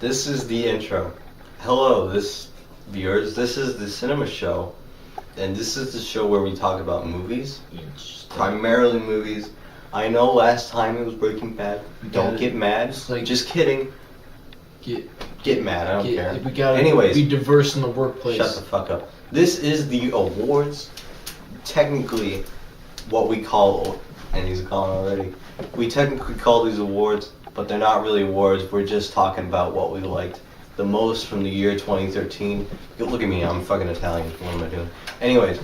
This is the intro. Hello, viewers. This is the cinema show, and this is the show where we talk about movies, primarily movies. I know last time it was Breaking Bad. Don't get mad. Just kidding. Get mad. I don't care. We gotta Anyways, be diverse in the workplace. Shut the fuck up. This is the awards. Technically, what we call, and he's calling already. We technically call these awards, but they're not really awards. We're just talking about what we liked the most from the year 2013. Look at me, I'm fucking Italian. What am I doing? Anyways.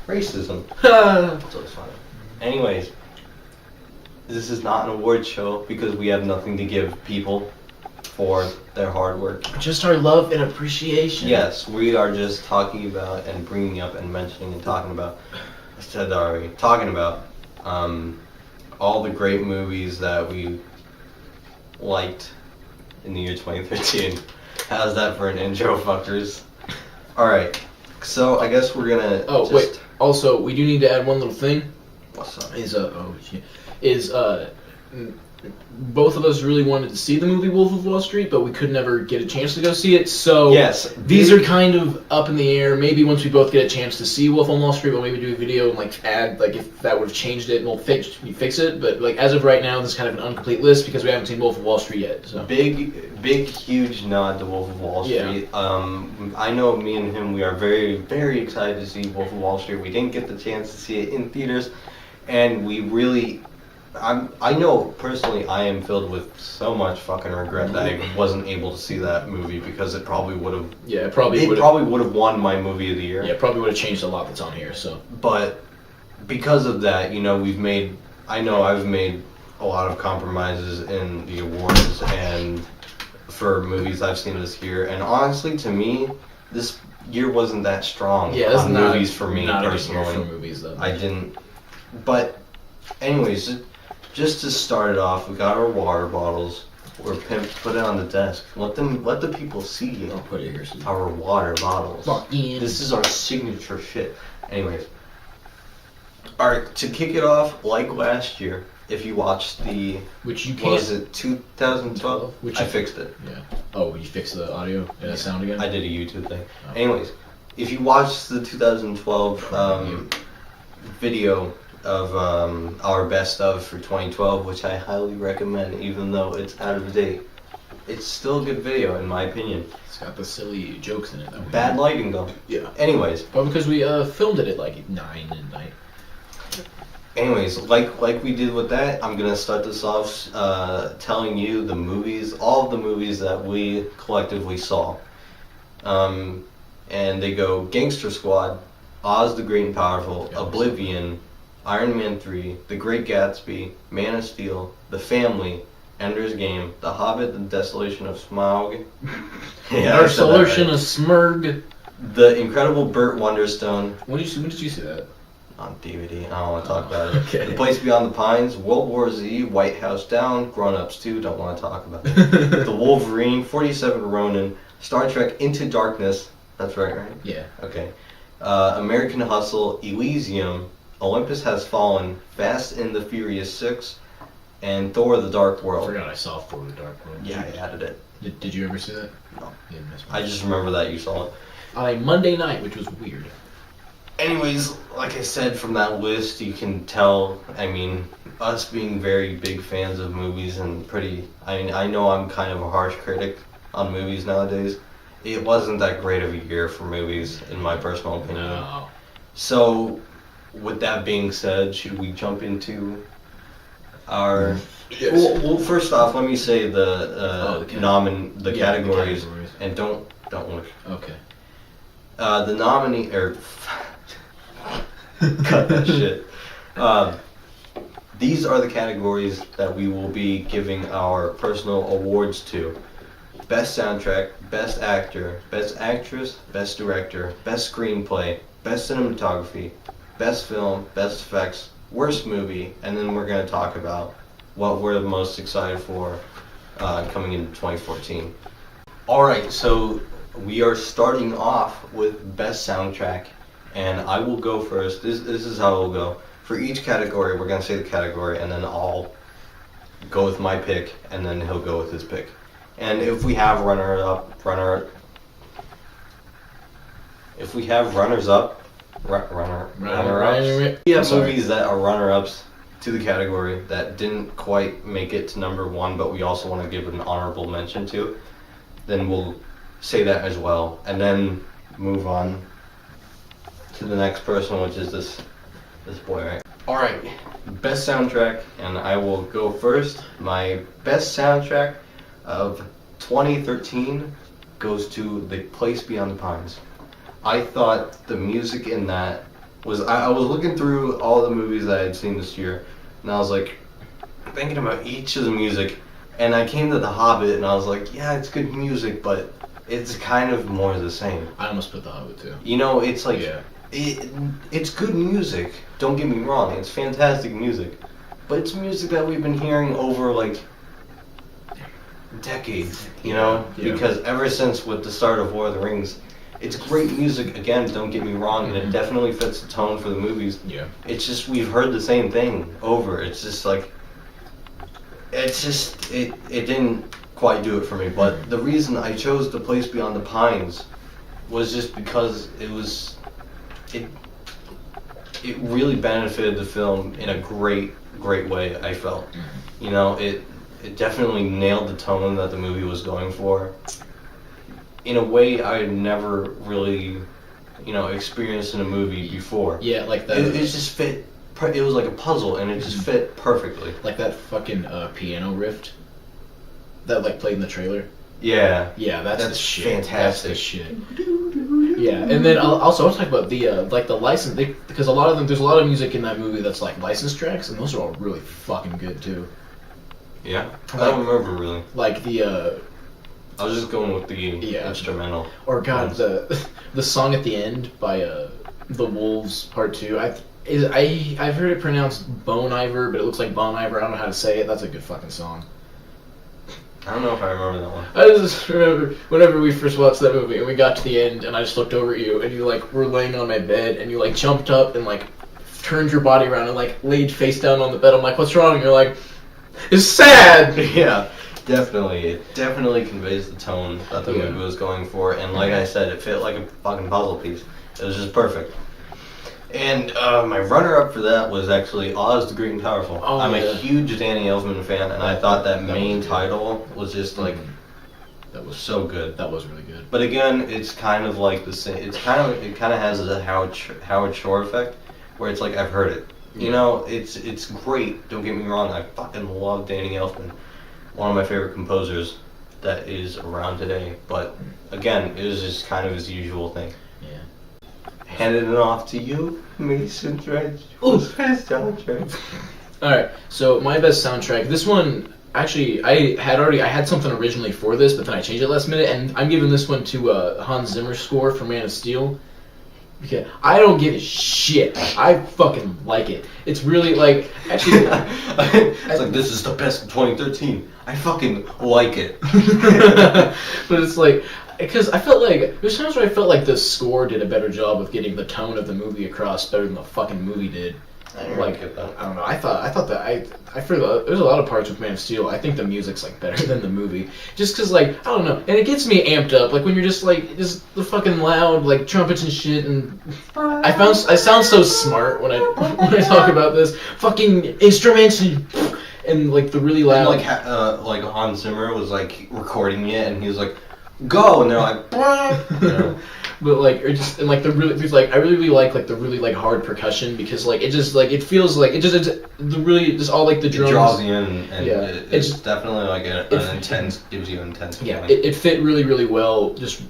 Racism. So it's funny. Anyways, this is not an award show because we have nothing to give people for their hard work. Just our love and appreciation. Yes, we are just talking about and bringing up and mentioning and talking about, I said that already, talking about all the great movies that we liked in the year 2013. How's that for an intro, fuckers? Alright, so I guess we're gonna wait, also, we do need to add one little thing. What's up? Both of us really wanted to see the movie Wolf of Wall Street, but we could never get a chance to go see it, so yes, these are kind of up in the air. Maybe once we both get a chance to see Wolf on Wall Street, we'll maybe do a video and add, if that would have changed it, and we'll fix it, but as of right now, this is kind of an incomplete list because we haven't seen Wolf of Wall Street yet, so. Big, huge nod to Wolf of Wall Street. Yeah. I know me and him, we are very, very excited to see Wolf of Wall Street. We didn't get the chance to see it in theaters, and we really... I know personally I am filled with so much fucking regret that I wasn't able to see that movie because it probably would have... Yeah, it probably would have won my movie of the year. Yeah, it probably would have changed a lot that's on here, so... But because of that, I've made a lot of compromises in the awards and for movies I've seen this year, and honestly, to me, this year wasn't that strong on movies for me personally. For movies, though. I didn't... But, anyways... Just to start it off, we got our water bottles. We're pimped. Put it on the desk. Let the people see I'll put it here. Our water bottles. Fucking. This is our signature shit. Anyways, all right. To kick it off, like last year, if you watched the was it 2012? I fixed it. Yeah. Oh, you fixed the audio and the sound again? I did a YouTube thing. Oh. Anyways, if you watched the 2012 video of our best of for 2012, which I highly recommend, even though it's out of date. It's still a good video, in my opinion. It's got the silly jokes in it. Bad lighting, though. Yeah. Anyways. Well, because we filmed it at 9 at night. Anyways, like we did with that, I'm gonna start this off telling you all of the movies that we collectively saw. And they go Gangster Squad, Oz the Great and Powerful, Oblivion, Iron Man 3, The Great Gatsby, Man of Steel, The Family, Ender's Game, The Hobbit, The Desolation of Smaug, Desolation of Smurg, The Incredible Burt Wonderstone. When did you see that? On DVD. I don't want to talk about it. Okay. The Place Beyond the Pines, World War Z, White House Down, Grown Ups 2, don't want to talk about it. The Wolverine, 47 Ronin, Star Trek Into Darkness, that's right? Yeah. Okay. American Hustle, Elysium, Olympus Has Fallen, Fast and the Furious 6, and Thor the Dark World. I forgot I saw Thor the Dark World. Yeah, I added it. Did you ever see that? No. I just remember that you saw it. On a Monday night, which was weird. Anyways, like I said, from that list, you can tell, us being very big fans of movies and I know I'm kind of a harsh critic on movies nowadays. It wasn't that great of a year for movies, in my personal opinion. No. So... With that being said, should we jump into our... Yes. Well, first off, let me say the categories, and don't look. Okay. The nominee... Cut that shit. These are the categories that we will be giving our personal awards to. Best Soundtrack, Best Actor, Best Actress, Best Director, Best Screenplay, Best Cinematography, Best Film, Best Effects, Worst Movie, and then we're going to talk about what we're the most excited for coming into 2014. Alright, so we are starting off with Best Soundtrack, and I will go first. This is how it will go. For each category, we're going to say the category, and then I'll go with my pick, and then he'll go with his pick. And if we have runners up, we have movies that are runner-ups to the category that didn't quite make it to number one, but we also want to give an honorable mention to, then we'll say that as well, and then move on to the next person, which is this boy, right? All right, best soundtrack, and I will go first. My best soundtrack of 2013 goes to The Place Beyond the Pines. I thought the music in that was, I was looking through all the movies that I had seen this year, and I was like, thinking about each of the music, and I came to The Hobbit, and I was like, yeah, it's good music, but it's kind of more the same. I almost put The Hobbit too. You know, it's like, Yeah. It's good music, don't get me wrong, it's fantastic music, but it's music that we've been hearing over, like, decades, you know? Yeah. Because ever since with the start of War of the Rings, it's great music, again, don't get me wrong, and it definitely fits the tone for the movies. Yeah. It's just, we've heard the same thing over. It's just like, it didn't quite do it for me. But the reason I chose The Place Beyond the Pines was just because it really benefited the film in a great way, I felt. You know, it definitely nailed the tone that the movie was going for in a way I had never really, experienced in a movie before. Yeah, like that. It just fit. It was like a puzzle, and it just fit perfectly. Like that fucking piano riff that like played in the trailer. Yeah. Yeah, that's the shit. Fantastic. That's the shit. Yeah, and then also I was talking about the like the license because a lot of them, there's a lot of music in that movie that's like licensed tracks, and those are all really fucking good too. Yeah. I don't remember really. Like the I was just going with the instrumental. or God, the song at the end by the Wolves Part 2. I've heard it pronounced Bone Iver, but it looks like Bon Iver. I don't know how to say it. That's a good fucking song. I don't know if I remember that one. I just remember whenever we first watched that movie and we got to the end and I just looked over at you and you like were laying on my bed and you like jumped up and like turned your body around and like laid face down on the bed. I'm like, what's wrong? And you're like, it's sad. Yeah, definitely. It definitely conveys the tone that the movie was going for, and like I said, it fit like a fucking puzzle piece. It was just perfect. And my runner-up for that was actually Oz the Great and Powerful. Oh, I'm yeah. a huge Danny Elfman fan, and I thought that main was good. title was just like That was so good. That was really good. But again, it's kind of like the same. It kind of has a Howard Shore effect, where it's like I've heard it. You know, it's great. Don't get me wrong. I fucking love Danny Elfman, one of my favorite composers that is around today. But again, it was just kind of his usual thing. Yeah. Handing it off to you, Mason Dredge. Who's best soundtrack? Alright, so my best soundtrack. This one, actually, I had something originally for this, but then I changed it last minute, and I'm giving this one to Hans Zimmer's score for Man of Steel. Because I don't give a shit. I fucking like it. It's really like, actually... It's like, this is the best of 2013. I fucking like it. But it's like, because I felt like, there's times where I felt like the score did a better job of getting the tone of the movie across better than the fucking movie did. I don't Like, get that. I don't know. I thought that I feel there's a lot of parts with Man of Steel. I think the music's like better than the movie, just because like I don't know, and it gets me amped up. Like when you're just like just the fucking loud like trumpets and shit, and I sound so smart when I talk about this fucking instruments and like the really loud. And like Hans Zimmer was like recording it, and he was like, "Go," and they're like, you know? But like, or just and like the really, there's like I really like the really like hard percussion because like it just like it feels like it's the really just all like the drums. It draws you in, and Yeah. it's definitely like an intense, gives you intense Yeah, feeling. it fit really well. Just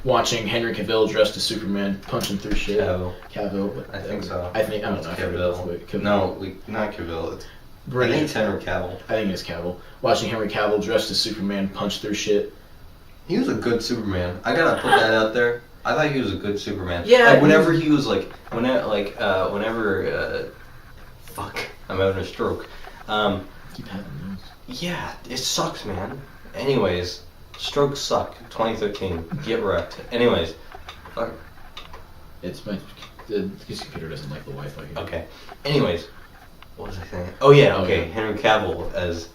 watching Henry Cavill dressed as Superman punching through shit. Cavill. But, I think so. I don't know. I forget the way- Cavill. No, not Cavill. I British. think it's Henry Cavill. I think it's Cavill. Watching Henry Cavill dressed as Superman punch through shit. He was a good Superman. I gotta put that out there. I thought he was a good Superman. Yeah, Like whenever he was like, fuck, I'm having a stroke. Keep having those. Yeah, it sucks, man. Anyways, strokes suck. 2013, get wrecked. Anyways, fuck. It's my this computer doesn't like the Wi-Fi. Here. Okay. Anyways, what was I saying? Oh yeah, Oh, okay. yeah. Henry Cavill as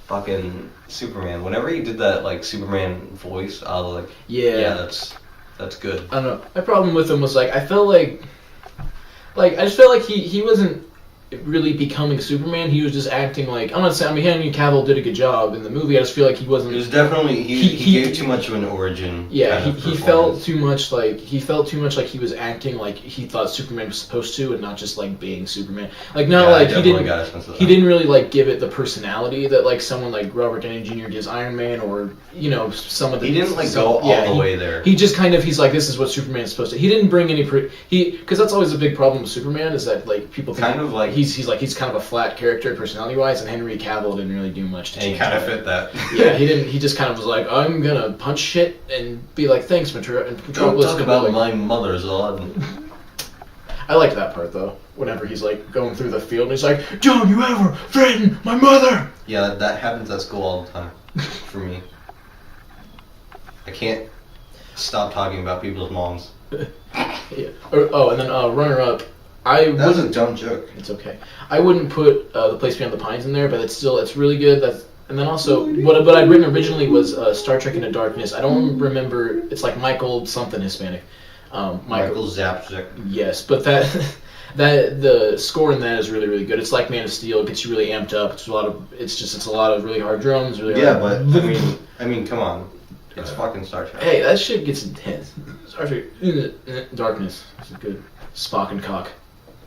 fucking Superman. Whenever he did that like Superman voice, I was like, yeah, that's good. I don't know. My problem with him was like I felt like I just felt like he wasn't really becoming Superman. He was just acting like I'm not saying. I mean, Henry Cavill did a good job in the movie. I just feel like he wasn't. It was definitely he He- gave too much of an origin. Yeah, kind of he felt too much like he was acting like he thought Superman was supposed to, and not just like being Superman. Like not Yeah, I like he definitely didn't. got a sense of that. He didn't really like give it the personality that like someone like Robert Downey Jr. gives Iron Man, or you know some of the. He didn't like go all the way there. He just kind of he's like this is what Superman's supposed to. He didn't bring any because that's always a big problem with Superman is that like people think Kind of like- he's kind of a flat character personality wise, and Henry Cavill didn't really do much to And he change kind of that. fit that. Yeah, he didn't. He just kind of was like, "I'm gonna punch shit and be like, thanks, Metropolis." Don't talk about like, my mother's lot. I liked that part though. Whenever he's like going through the field, and he's like, "Don't you ever threaten my mother!" Yeah, that happens at school all the time for me. I can't stop talking about people's moms. Yeah. And then runner up. I That was a wouldn't. dumb joke. It's okay. I wouldn't put the Place Beyond the Pines in there, but it's really good. And then also what I'd written originally was Star Trek Into Darkness. I don't remember. It's like Michael something Hispanic. Michael Zapsik. Yes, but that the score in that is really really good. It's like Man of Steel. It gets you really amped up. It's a lot of really hard drums. Really Yeah, hard. but I mean, come on. It's fucking Star Trek. Hey, that shit gets intense. Star Trek Darkness. It's good. Spock and cock.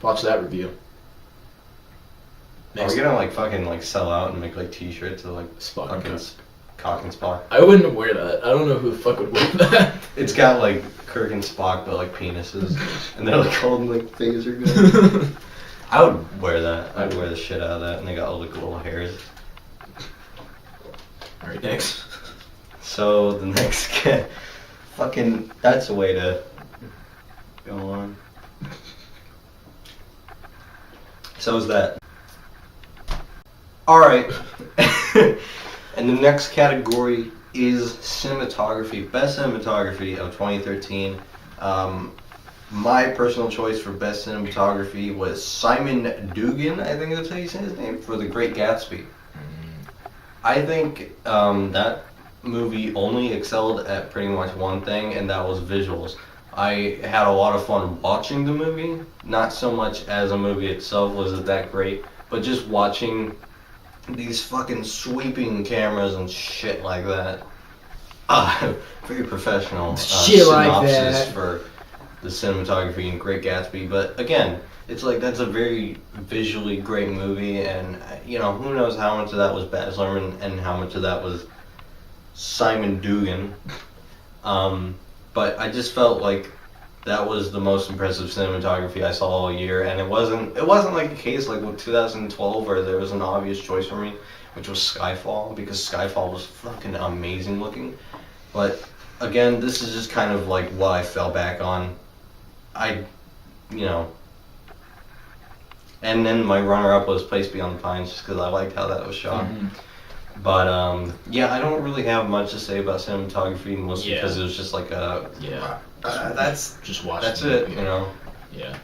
Watch that review. Are we gonna like fucking like sell out and make like t-shirts of like Spock and fucking cock. cock and Spock? I wouldn't wear that. I don't know who the fuck would wear that. It's got like Kirk and Spock but like penises. And they're like holding like phaser guns. I would wear that. I'd wear the shit out of that and they got all like little hairs. Alright, next. So the next fucking that's a way to go on. So is that. Alright. And the next category is cinematography. Best cinematography of 2013. My personal choice for best cinematography was Simon Dugan, I think that's how you say his name, for The Great Gatsby. I think that movie only excelled at pretty much one thing, and that was visuals. I had a lot of fun watching the movie, not so much as a movie itself was it that great, but just watching these fucking sweeping cameras and shit like that. Very professional Shit like synopsis that. for the cinematography in Great Gatsby, but again, it's like that's a very visually great movie, and you know who knows how much of that was Baz Luhrmann and how much of that was Simon Dugan. But I just felt like that was the most impressive cinematography I saw all year, and it wasn't like a case like with 2012 where there was an obvious choice for me, which was Skyfall, because Skyfall was fucking amazing looking. But again, this is just kind of like what I fell back on. And then my runner-up was Place Beyond the Pines, just because I liked how that was shot. Mhm. But yeah, I don't really have much to say about cinematography, mostly Yeah. because it was just like Yeah. that's Just watch that's the it, movie. you know. Yeah.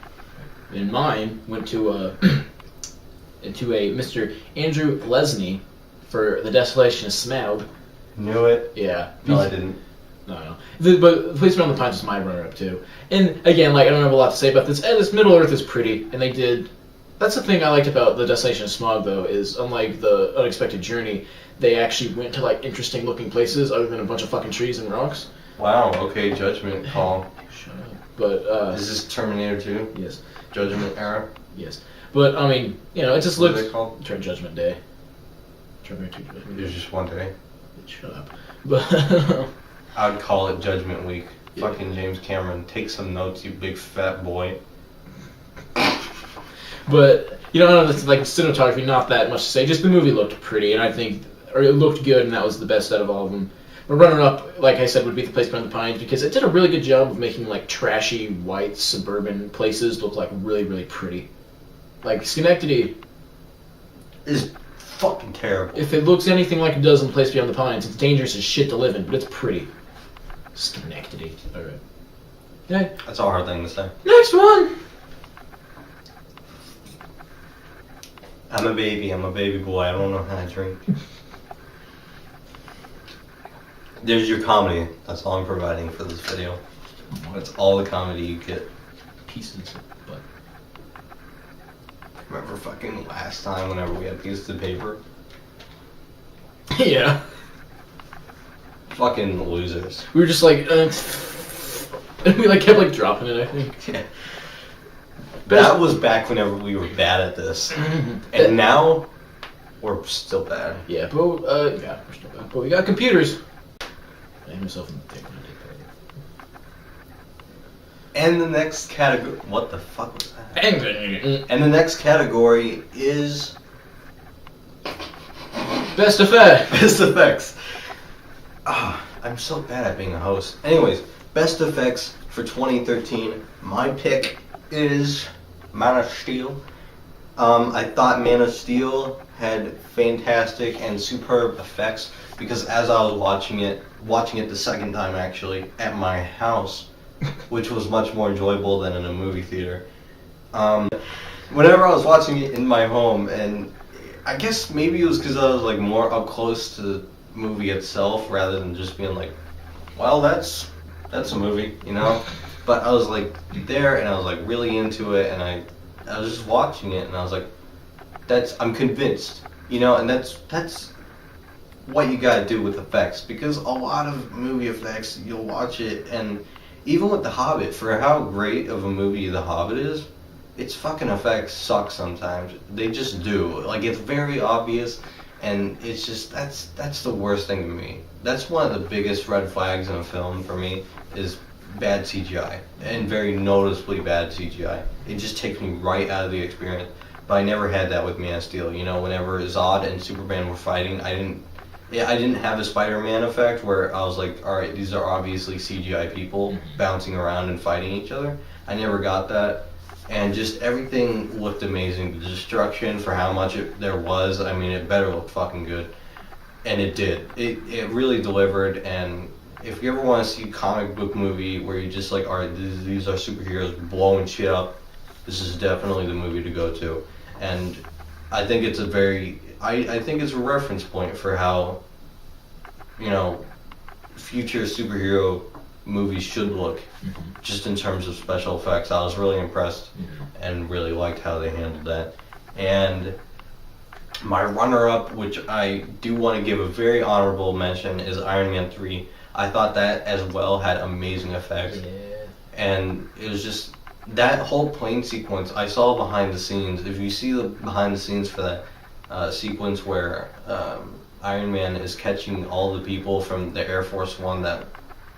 And mine went to into a Mr. Andrew Lesney for The Desolation of Smaug. Knew it. Yeah. No, I didn't. No. But Place Beyond the Pines is my runner-up too. And again, like I don't have a lot to say about this. And this Middle Earth is pretty, and they did. That's the thing I liked about The Desolation of Smaug, though, is unlike The Unexpected Journey, they actually went to like interesting looking places other than a bunch of fucking trees and rocks. Wow. Okay. Judgment Call. Shut up. But Is this Terminator 2? yes, Judgment Era. yes. But I mean, you know, it just What looks. is it called? Turn Judgment Day. Terminator 2 Judgment There's Day. just one day. Shut up. But I would call it Judgment Week. Yeah. Fucking James Cameron, take some notes, you big fat boy. But you know, it's like cinematography, not that much to say. Just the movie looked pretty, and I think, or it looked good, and that was the best out of all of them. But runner up, like I said, would be The Place Beyond the Pines because it did a really good job of making like trashy white suburban places look like really really pretty. Like Schenectady, Is fucking terrible. if it looks anything like it does in Place Beyond the Pines, it's dangerous as shit to live in, but it's pretty. Schenectady. All right. Okay. That's a hard thing to say. Next one. I'm a baby boy, I don't know how to drink. There's your comedy. That's all I'm providing for this video. That's all the comedy you get. Pieces, but Remember fucking last time whenever we had pieces of paper? yeah, Fucking losers. we were just like, and we like kept like dropping it. I think. Yeah. That was back whenever we were bad at this. And now, we're still bad. Yeah, but yeah, we're still bad. But we got computers. I hit myself in the dick when I did And the next category... What the fuck was that? that. And the next category is... Best effect. Best effects. Ah, I'm so bad at being a host. Anyways, best effects for 2013. My pick is Man of Steel. I thought Man of Steel had fantastic and superb effects because as I was watching it the second time actually at my house, which was much more enjoyable than in a movie theater. Whenever I was watching it in my home, and I guess maybe it was because I was like more up close to the movie itself rather than just being like, well, that's a movie, you know? But I was like there and I was like really into it and I was just watching it and I was like, I'm convinced, you know, and that's what you gotta do with effects because a lot of movie effects, you'll watch it and even with The Hobbit, for how great of a movie The Hobbit is, its fucking effects suck sometimes. They just do. Like, it's very obvious, and it's just, that's the worst thing to me. That's one of the biggest red flags in a film for me, is bad CGI, and very noticeably bad CGI. It just takes me right out of the experience. But I never had that with Man of Steel. You know, whenever Zod and Superman were fighting, I didn't have a Spider-Man effect where I was like, alright, these are obviously CGI people bouncing around and fighting each other. I never got that. And just everything looked amazing. The destruction for how much there was, I mean, it better look fucking good. And it did. It really delivered. And if you ever want to see a comic book movie where you just like, alright, these are superheroes blowing shit up, this is definitely the movie to go to. And I think it's I think it's a reference point for how, you know, future superhero movies should look, just in terms of special effects. I was really impressed and really liked how they handled that. And my runner-up, which I do want to give a very honorable mention, is Iron Man 3. I thought that as well had amazing effects. Yeah. And it was just, that whole plane sequence, I saw behind the scenes. If you see the behind the scenes for that, sequence where Iron Man is catching all the people from the Air Force One that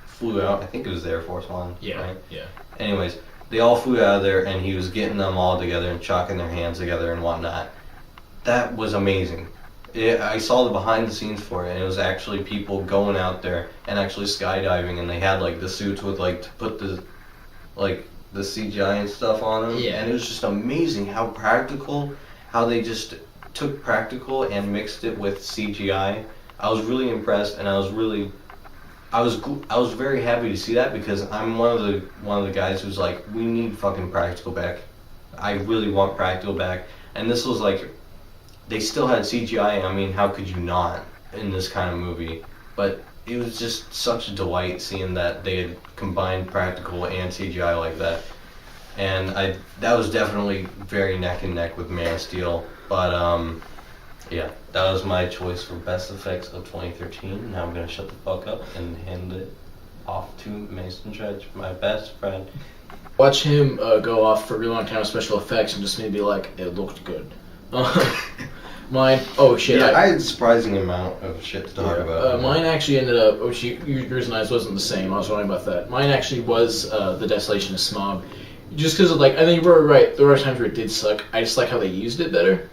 flew out. I think it was the Air Force One. Yeah. Right? Yeah. Anyways, they all flew out of there, and he was getting them all together and chalking their hands together and whatnot. That was amazing. I saw the behind the scenes for it, and it was actually people going out there and actually skydiving, and they had like the suits with like to put the CGI and stuff on them. Yeah. And it was just amazing how practical, how they just took practical and mixed it with CGI. I was really impressed, and I was very happy to see that because I'm one of the guys who's like, we need fucking practical back. I really want practical back. And this was like, they still had CGI. I mean, how could you not in this kind of movie? But it was just such a delight seeing that they had combined practical and CGI like that. And that was definitely very neck and neck with Man of Steel. But yeah, that was my choice for best effects of 2013. Now I'm gonna shut the fuck up and hand it off to Mason Judge, my best friend. Watch him go off for a really long time with special effects and just maybe like, it looked good. Mine, oh shit. Yeah, I had a surprising amount of shit to talk about. Mine actually ended up, yours and I's wasn't the same, I was wondering about that. Mine actually was The Desolation of Smaug. Just because of like, I think you were right, there were times where it did suck. I just like how they used it better.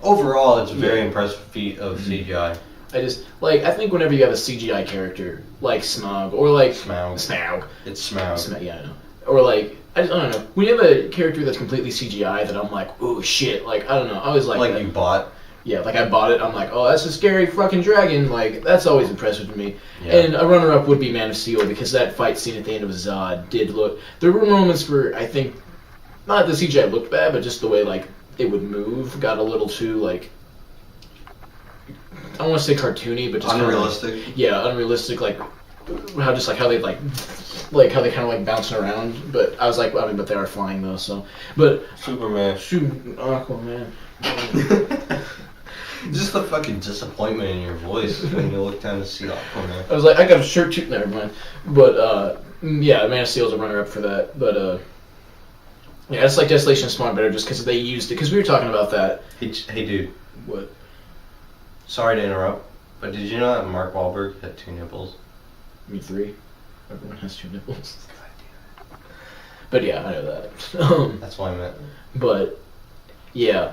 Overall, it's a very impressive feat of CGI. I think whenever you have a CGI character, like Smaug, or like... Smaug. It's Smaug. Yeah, I know. Or like, I don't know. When you have a character that's completely CGI that I'm like, oh shit, like, I don't know, I always like that. You bought? Yeah, like I bought it, I'm like, oh, that's a scary fucking dragon, like, that's always impressive to me. Yeah. And a runner-up would be Man of Steel, because that fight scene at the end of Zod did look... There were moments where I think, not that the CGI looked bad, but just the way, like, it would move got a little too like, I don't want to say cartoony, but just Unrealistic. Kinda, yeah, unrealistic. Like how they like how they kind of like bouncing around. But I was like, I mean, but they are flying though. So, but Superman. Aquaman. Just the fucking disappointment in your voice when you look down to see Aquaman. I was like, I got a shirt too. Never mind. But yeah, Man of Steel's a runner-up for that. But yeah, it's like Desolation Spawn better just because they used it. Because we were talking about that. Hey, dude. What? Sorry to interrupt, but did you know that Mark Wahlberg had 2 nipples? Me 3. Everyone has 2 nipples. But yeah, I know that. That's what I meant. But yeah.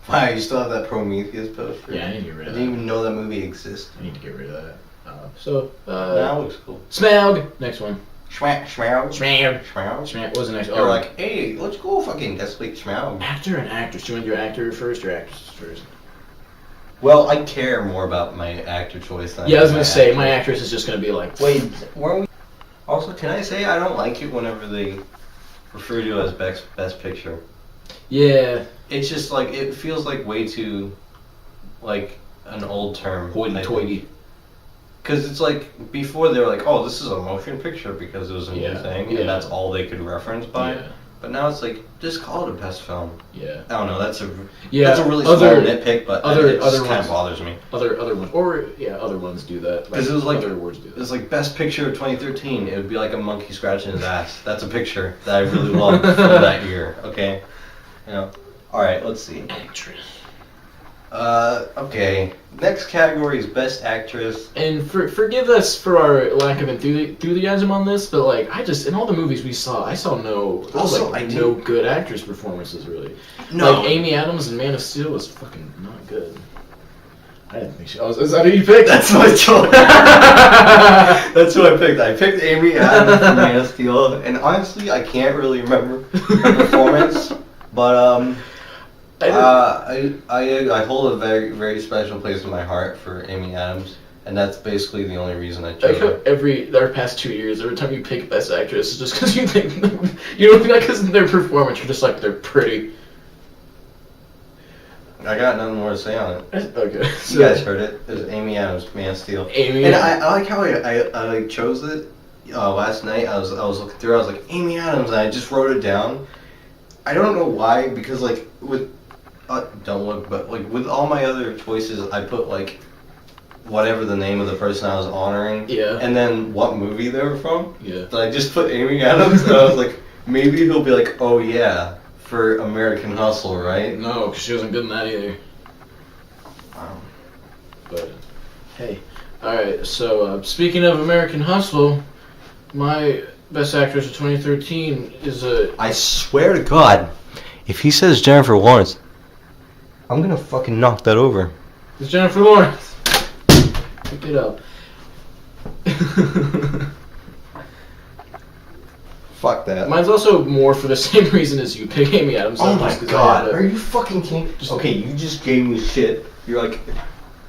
Wow, you still have that Prometheus poster? Yeah, I need to get rid I of that. didn't even know that movie exists. I need to get rid of that. So That looks cool. Smaug. Next one. Schmaug. Smaug. Schmaug. Smaug. What was the next? They were like, hey, let's go fucking desolate Schmaug. Actor and actress. Do you want to do actor first or actress first? Well, I care more about my actor choice than Yeah, I was gonna say actor. my actress is just gonna be like, Wait, weren't we? Also, can I say I don't like it whenever they refer to it as best picture? yeah, It's just like it feels like way too, like an old term. hoity-toity. Because it's like before they were like, oh, this is a motion picture because it was a new Yeah, thing, yeah. and that's all they could reference by. Yeah, But now it's like just call it a best film. yeah, I don't know. That's a yeah. really other, small nitpick, but other- it other just kind ones- of bothers me. other ones, or yeah, other ones do that. 'Cause it was like- other awards do It that. was like best picture of 2013. It would be like a monkey scratching his ass. That's a picture that I really love from that year. Okay, you know. All right, let's see. Actress. Okay. Next category is best actress. And forgive us for our lack of enthusiasm on this, but like I just in all the movies we saw, I saw Also, no good actress performances really. No. Like Amy Adams in Man of Steel was fucking not good. I didn't think she. Oh, is that who you picked? That's what I told. That's who I picked. I picked Amy Adams from Man of Steel, and honestly, I can't really remember her performance, but I hold a very, very special place in my heart for Amy Adams, and that's basically the only reason I Like chose how her. our past 2 years, every time you pick best actress, it's just because you think you don't think that because of their performance, you're just like they're pretty. I got nothing more to say on it. Okay, You guys heard it. It was Amy Adams, Man of Steel. Amy. And I like how I like chose it last night. I was looking through. I was like Amy Adams, and I just wrote it down. I don't know why, because like with don't look, but like with all my other choices, I put like whatever the name of the person I was honoring, Yeah. and then what movie they were from. Yeah. But I just put Amy Adams, and I was like, maybe he'll be like, oh yeah, for American Hustle, right? No, because she wasn't good in that either. Wow. But hey, all right. So speaking of American Hustle, my best actress of 2013 is I swear to God, if he says Jennifer Lawrence, I'm gonna fucking knock that over. Jennifer Lawrence. Pick it up. Fuck that. Mine's also more for the same reason as you. Pick Amy Adams. Oh just my 'cause I God, have are it. you fucking kidding? Okay, you just gave me shit. You're like,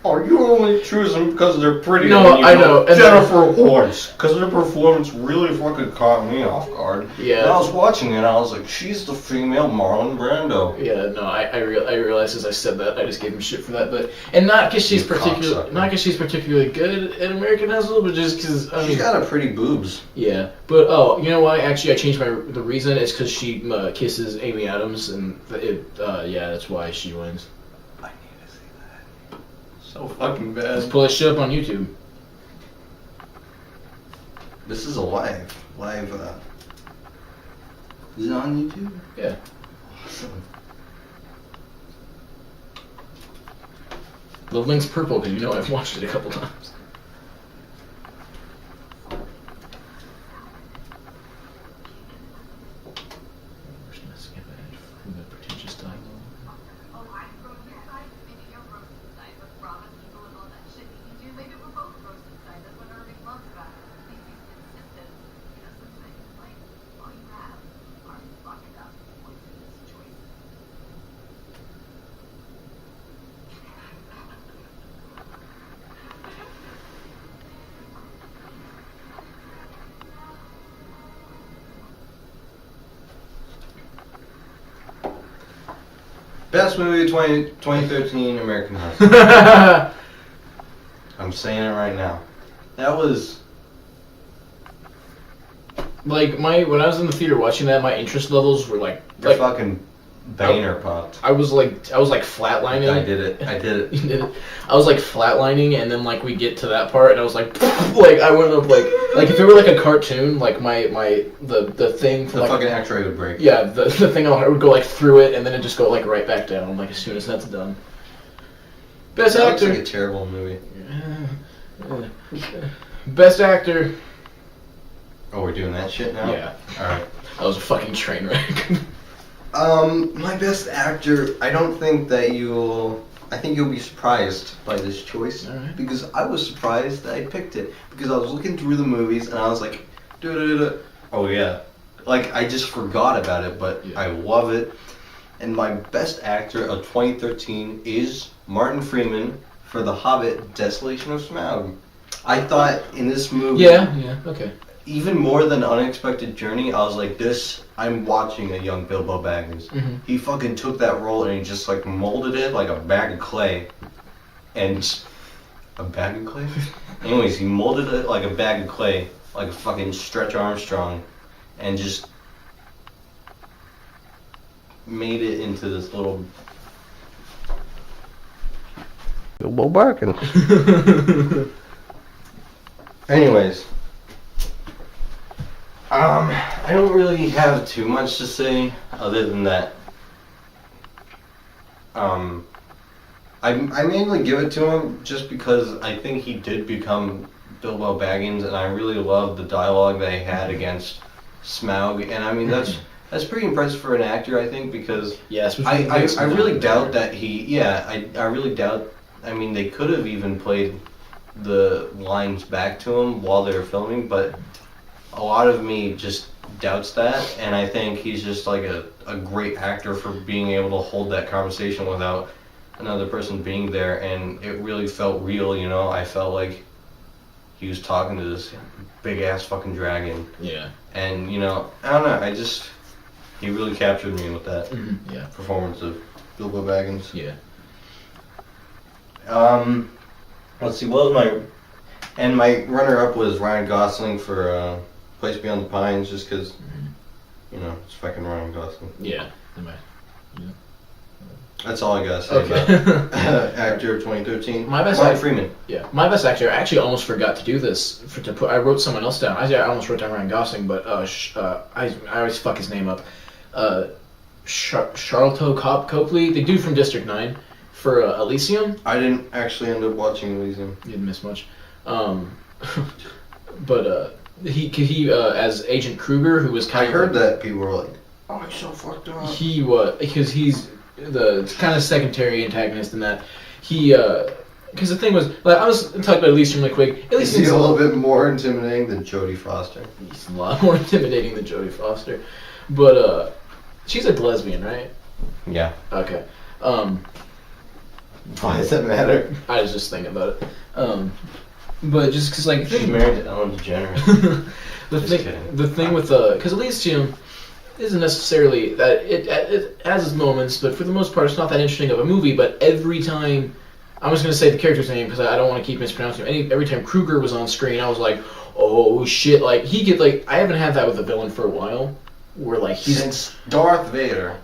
oh, you only choose them because they're pretty. No, and you I go, know, and Jennifer Lawrence, because their performance really fucking caught me off guard. Yeah. And I was watching it, and I was like, she's the female Marlon Brando. Yeah, no, I realized as I said that I just gave him shit for that, but and not because she's You cocksucker. particularly good at American Hustle, but just because I She's mean, got a pretty boobs. yeah. But oh, you know why? Actually, I changed the reason. It's because she kisses Amy Adams, and yeah, that's why she wins. I need to see that. So fucking Let's bad. pull this shit up on YouTube. This is a live. Is it on YouTube? Yeah. Awesome. The link's purple because you know I've watched it a couple times. We're just gonna skip ahead through the pretentious dialogue. Oh, I'm gross inside. Maybe you're gross inside. But robbing people and all that shit you can do. Maybe we're both gross inside. That's what Irving loves about it. He's consistent. You know, some things like all you have are fucked up poisonous choices. Best movie of 2013, American Hustle. I'm saying it right now. That was... Like when I was in the theater watching that, my interest levels were like fucking Boehner popped. I was like flatlining. I did it. You did it. I was like flatlining, and then like we get to that part, and I was like, like I went up like if it were like a cartoon, like the thing for The like, fucking X-ray would break. yeah, the thing I would go like through it, and then it just go like right back down, like as soon as that's done. Best That looks actor. like a terrible movie. Best actor. Oh, we're doing that shit now? Yeah, Alright. that was a fucking train wreck. My best actor, I don't think that I think you'll be surprised by this choice. Alright. Because I was surprised that I picked it. Because I was looking through the movies and I was like, oh yeah. Like, I just forgot about it, but Yeah. I love it. And my best actor of 2013 is Martin Freeman for The Hobbit, Desolation of Smaug. I thought in this movie... yeah, okay. Even more than Unexpected Journey, I was like, I'm watching a young Bilbo Baggins. Mhm. He fucking took that role and he just like molded it like a bag of clay. And a bag of clay? Anyways, he molded it like a bag of clay, like a fucking Stretch Armstrong, and just made it into this little Bilbo Baggins. Anyways. I don't really have too much to say other than that. I mainly give it to him just because I think he did become Bilbo Baggins, and I really love the dialogue that he had against Smaug, and I mean that's pretty impressive for an actor, I think, because Yeah, I really doubt that I really doubt. I mean, they could have even played the lines back to him while they were filming, but a lot of me just doubts that, and I think he's just like a great actor for being able to hold that conversation without another person being there, and it really felt real, you know? I felt like he was talking to this big ass fucking dragon, Yeah. and you know, I don't know, he really captured me with that Yeah. performance of Bilbo Baggins. Yeah. Let's see, what was my runner-up was Ryan Gosling for Place Beyond the Pines, just because, you know, it's fucking Ryan Gosling. Yeah. That's all I gotta say Okay. about actor of 2013. My best Martin act- Freeman. Yeah, my best actor. I actually almost forgot to do this. I wrote someone else down. I almost wrote down Ryan Gosling, but I always fuck his name up. Charlton Copley, the dude from District 9, for Elysium. I didn't actually end up watching Elysium. You didn't miss much. But he as Agent Kruger, who was I kind of heard that people were like, "Oh, he's so fucked up." he was because he's the kind of secondary antagonist in that he. Because the thing was, like, I was talking about Elysium really quick. Is he a little bit more intimidating than Jodie Foster? He's a lot more intimidating than Jodie Foster, but she's a lesbian, right? Yeah. Okay. Why does that matter? I was just thinking about it. But just because, like, She's married to Ellen DeGeneres. Just kidding. the thing with because Elysium isn't necessarily that it has its moments, but for the most part, it's not that interesting of a movie. But every time, I'm just gonna say the character's name because I don't want to keep mispronouncing him. Every time Kruger was on screen, I was like, oh shit! Like he could I haven't had that with a villain for a while, where like he's Since Darth Vader.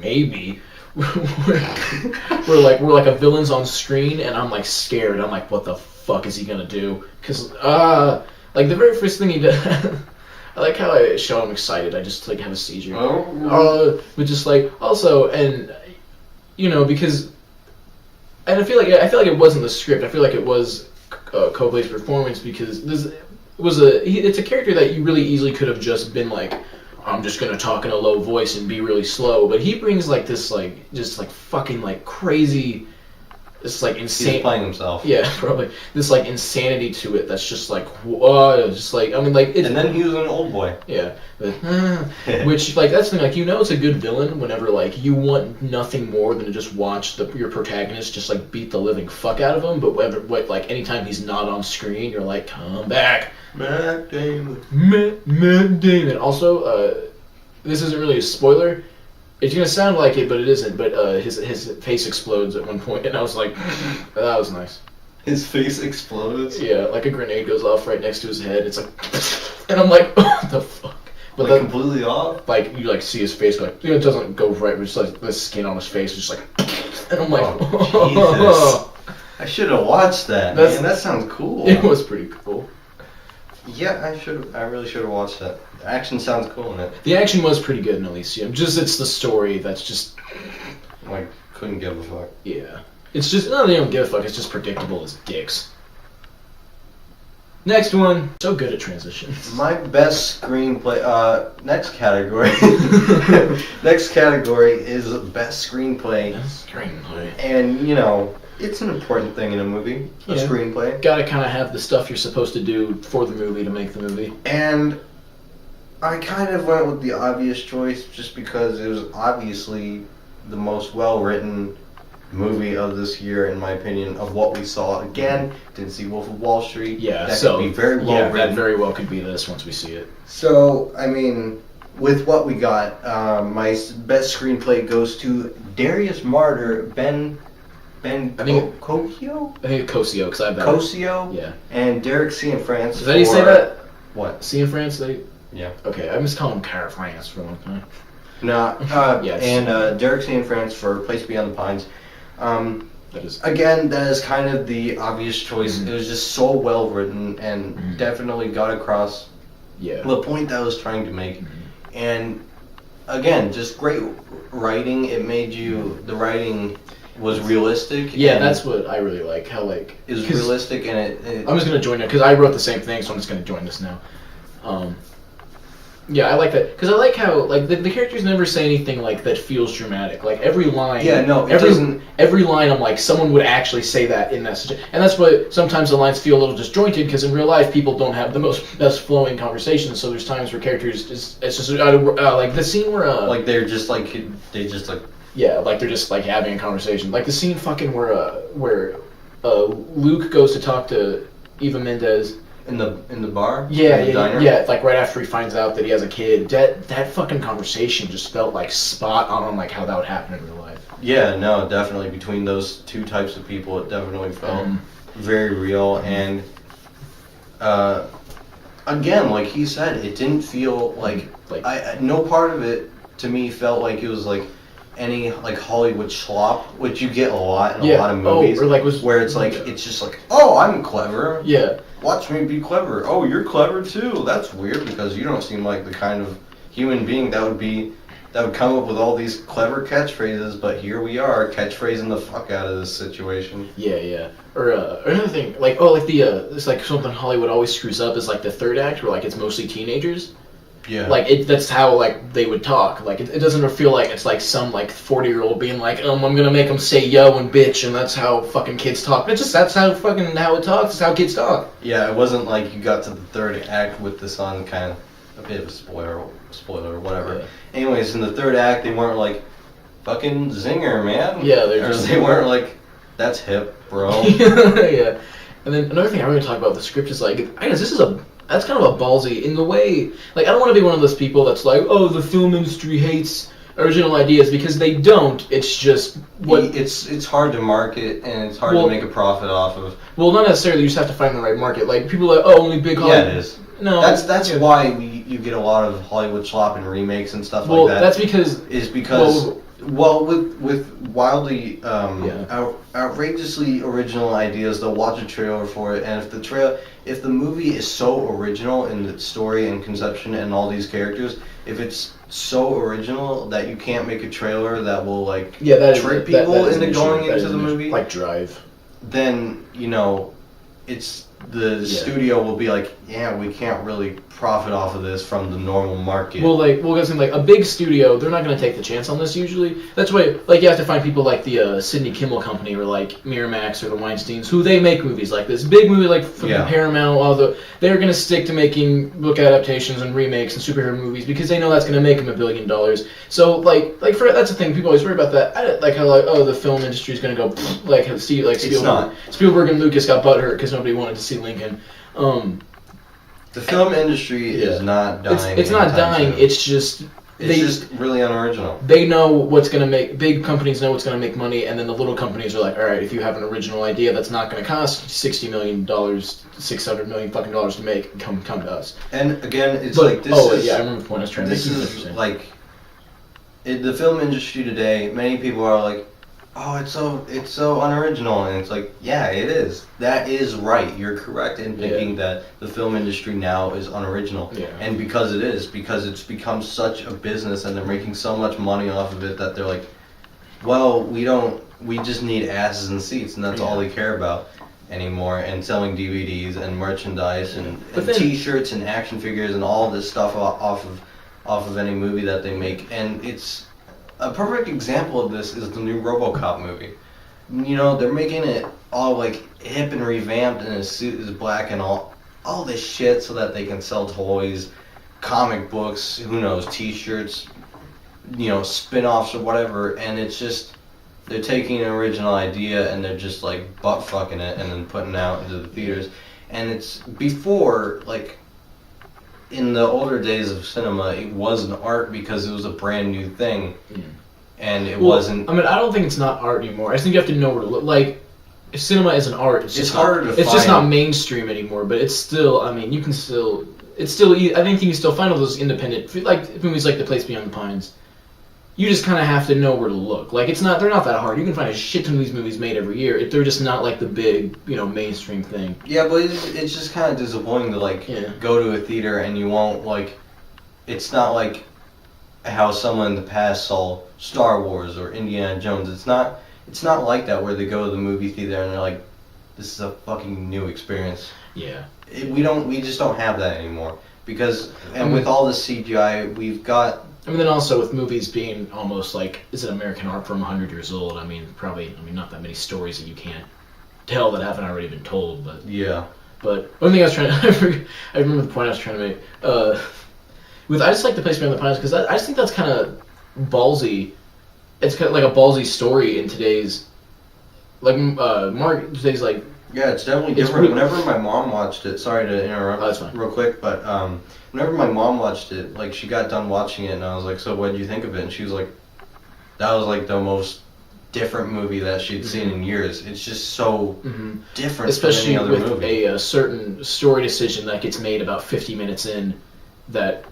maybe. we're like a villain's on screen and I'm like scared. I'm like, what the fuck is he gonna do? Because like the very first thing he did, I like how I show I'm excited. I just like have a seizure. But just like also, and you know, because, and I feel like it wasn't the script. I feel like it was Copley's performance, because it's a character that you really easily could have just been like, I'm just gonna talk in a low voice and be really slow, but he brings like this like just like fucking like crazy, this like insane. He's playing himself. Yeah, probably this like insanity to it. That's just like just like I mean like. And then he was an old boy. Yeah, but, which like that's the thing. Like, you know, it's a good villain whenever like you want nothing more than to just watch your protagonist just like beat the living fuck out of him. But like anytime he's not on screen, you're like, come back. Matt Damon. Matt Damon. Also, this isn't really a spoiler, It's gonna sound like it, but it isn't. But his face explodes at one point, and I was like, that was nice. His face explodes. Yeah, like a grenade goes off right next to his head. It's like, and I'm like, what the fuck? But Like then, completely off. like you like see his face, like it doesn't go right, but just like the skin on his face, just like, and I'm like, Oh, Jesus. I should have watched that. That's- Man, that sounds cool. it was pretty cool. Yeah, I really should have watched that. The action sounds cool in it. The action was pretty good in Elysium. Just it's the story that's just Like, couldn't give a fuck. yeah. It's just no, they don't give a fuck. It's just predictable as dicks. Next one. So good at transitions. My best screenplay. Next category. Next category is best screenplay, Screenplay. and you know it's an important thing in a movie. A Yeah. screenplay. Gotta kind of have the stuff you're supposed to do for the movie to make the movie. And I kind of went with the obvious choice just because it was obviously the most well-written movie of this year, in my opinion, of what we saw. Again, didn't see Wolf of Wall Street. Yeah, that so could be very well yeah, written. that very well could be this once we see it. So, I mean, with what we got, my best screenplay goes to Darius Martyr, Ben I think- Cocchio? I think it's Cosio because I have that. Cosio? Yeah. And Derek Cianfrance. Is that how you say that? What? See in France? They. Yeah. Okay, I'm just calling him Cara France for a long time. No, Yes. and Derek Cianfrance for Place Beyond the Pines. That is. Again, that is kind of the obvious choice. Mhm. It was just so well written and Mhm. definitely got across Yeah. the point that I was trying to make. Mhm. And again, just great writing. It made you, the writing was realistic. Yeah, and that's what I really like. How like. it was 'cause realistic, and it I'm just gonna join it because I wrote the same thing, so I'm just gonna join this now. Yeah, I like that because I like how like the characters never say anything like that feels dramatic. Like every line. Yeah, no, it every doesn't- every line I'm like someone would actually say that in that situation, and that's why sometimes the lines feel a little disjointed because in real life people don't have the best flowing conversations. So there's times where characters it's just like the scene where like they're just like they just like yeah, like they're just like having a conversation. Like the scene fucking where Luke goes to talk to Eva Mendes. in the bar. Yeah, in the diner. yeah. Like right after he finds out that he has a kid, that fucking conversation just felt like spot on, like how that would happen in real life. Yeah, no, definitely between those two types of people, it definitely felt very real. And again, like he said, it didn't feel like no part of it to me felt like it was like any like Hollywood slop, which you get a lot in a lot of movies, or like was where it's like it's just like, oh, I'm clever. yeah. Watch me be clever. Oh, you're clever too. That's weird because you don't seem like the kind of human being that would come up with all these clever catchphrases, but here we are catchphrasing the fuck out of this situation. Yeah. Or another thing, like it's like something Hollywood always screws up is like the third act where like it's mostly teenagers. Yeah. Like that's how like they would talk. Like it doesn't feel like it's like some like 40-year-old being like, I'm gonna make them say yo and bitch, and that's how fucking kids talk. It's just that's how it talks. It's how kids talk. Yeah, it wasn't like you got to the third act with this on kind of a bit of a spoiler or whatever. Yeah. Anyways, in the third act, they weren't like fucking zinger, man. Yeah, they're Or just- they weren't like that's hip, bro. Yeah. And then another thing I want to talk about with the script is like, I guess that's kind of a ballsy in the way, like I don't want to be one of those people that's like, oh, the film industry hates original ideas, because they don't. It's just what it's hard to market and it's hard Well- to make a profit off of. well, not necessarily. You just have to find the right market. Like people are like, oh, only big Hollywood. Yeah, it is. No, That's why you get a lot of Hollywood slop and remakes and stuff well, like that. that's because Is because with wildly outrageously original ideas, they'll watch a trailer for it, and if the movie is so original in its story and conception and all these characters, if it's so original that you can't make a trailer that will like that trick is, that people is an into issue. going That into is the an issue. movie, like Drive. then it's the Yeah. studio will be like, yeah, we can't really profit off of this from the normal market. Well, guys, like a big studio, they're not going to take the chance on this usually. That's why, like, you have to find people like the Sidney Kimmel Company or like Miramax or the Weinsteins, who they make movies like this. Big movie like from Yeah. Paramount, they're going to stick to making book adaptations and remakes and superhero movies because they know that's going to make them $1 billion. So, that's the thing. People always worry about that. Like how the film industry is going to go like how Spielberg and Lucas got butthurt because nobody wanted to see Lincoln. The film industry is not dying. It's not anytime dying. soon. It's just It's just really unoriginal. They know what's gonna make, big companies know what's gonna make money, and then the little companies are like, all right, if you have an original idea that's not gonna cost $60 million, $600 million fucking dollars to make, come to us. And again, it's But, like this is. yeah, I remember the point I was trying to make. This is like, in the film industry today. Many people are like, "Oh, it's so unoriginal," and it's like, yeah, it is. That is right. You're correct in thinking that the film industry now is unoriginal, Yeah. and because it is, because it's become such a business, and they're making so much money off of it that they're like, well, we just need asses and seats, and that's all they care about anymore, and selling DVDs and merchandise and T-shirts and action figures and all this stuff off of any movie that they make. And it's a perfect example of this is the new RoboCop movie. You know, they're making it all like hip and revamped, and his suit is black and all this shit so that they can sell toys, comic books, who knows, T-shirts, you know, spin-offs or whatever. And it's just, they're taking an original idea and they're just like butt fucking it and then putting it out into the theaters. And it's before, like, in the older days of cinema, it was an art because it was a brand new thing, and it wasn't. I mean, I don't think it's not art anymore. I just think you have to know where to look. Like, cinema is an art. It's just harder to It's just find. not mainstream anymore. But it's still. I mean, you can still. It's still. I think you can still find all those independent, like movies like The Place Beyond the Pines. You just kind of have to know where to look. Like, it's not. They're not that hard. You can find a shit ton of these movies made every year. They're just not like the big, mainstream thing. Yeah, but it's just kind of disappointing to like go to a theater and you won't like. It's not like how someone in the past saw Star Wars or Indiana Jones. It's not like that where they go to the movie theater and they're like, this is a fucking new experience. Yeah. We just don't have that anymore because with all the CGI we've got. I mean, then also with movies being almost like, is it American art from 100 years old? Not that many stories that you can't tell that haven't already been told, but... Yeah. But one thing I was trying to... I remember the point I was trying to make. I just like The Place Beyond the Pines because I just think that's kind of ballsy. It's kind of like a ballsy story in today's... today's like... Yeah, it's definitely different. Whenever my mom watched it, sorry to interrupt that's fine. real quick, but whenever my mom watched it, like she got done watching it and I was like, so what did you think of it? And she was like, that was like the most different movie that she'd seen in years. It's just so different especially from any other with movie. a certain story decision that gets made about 50 minutes in that...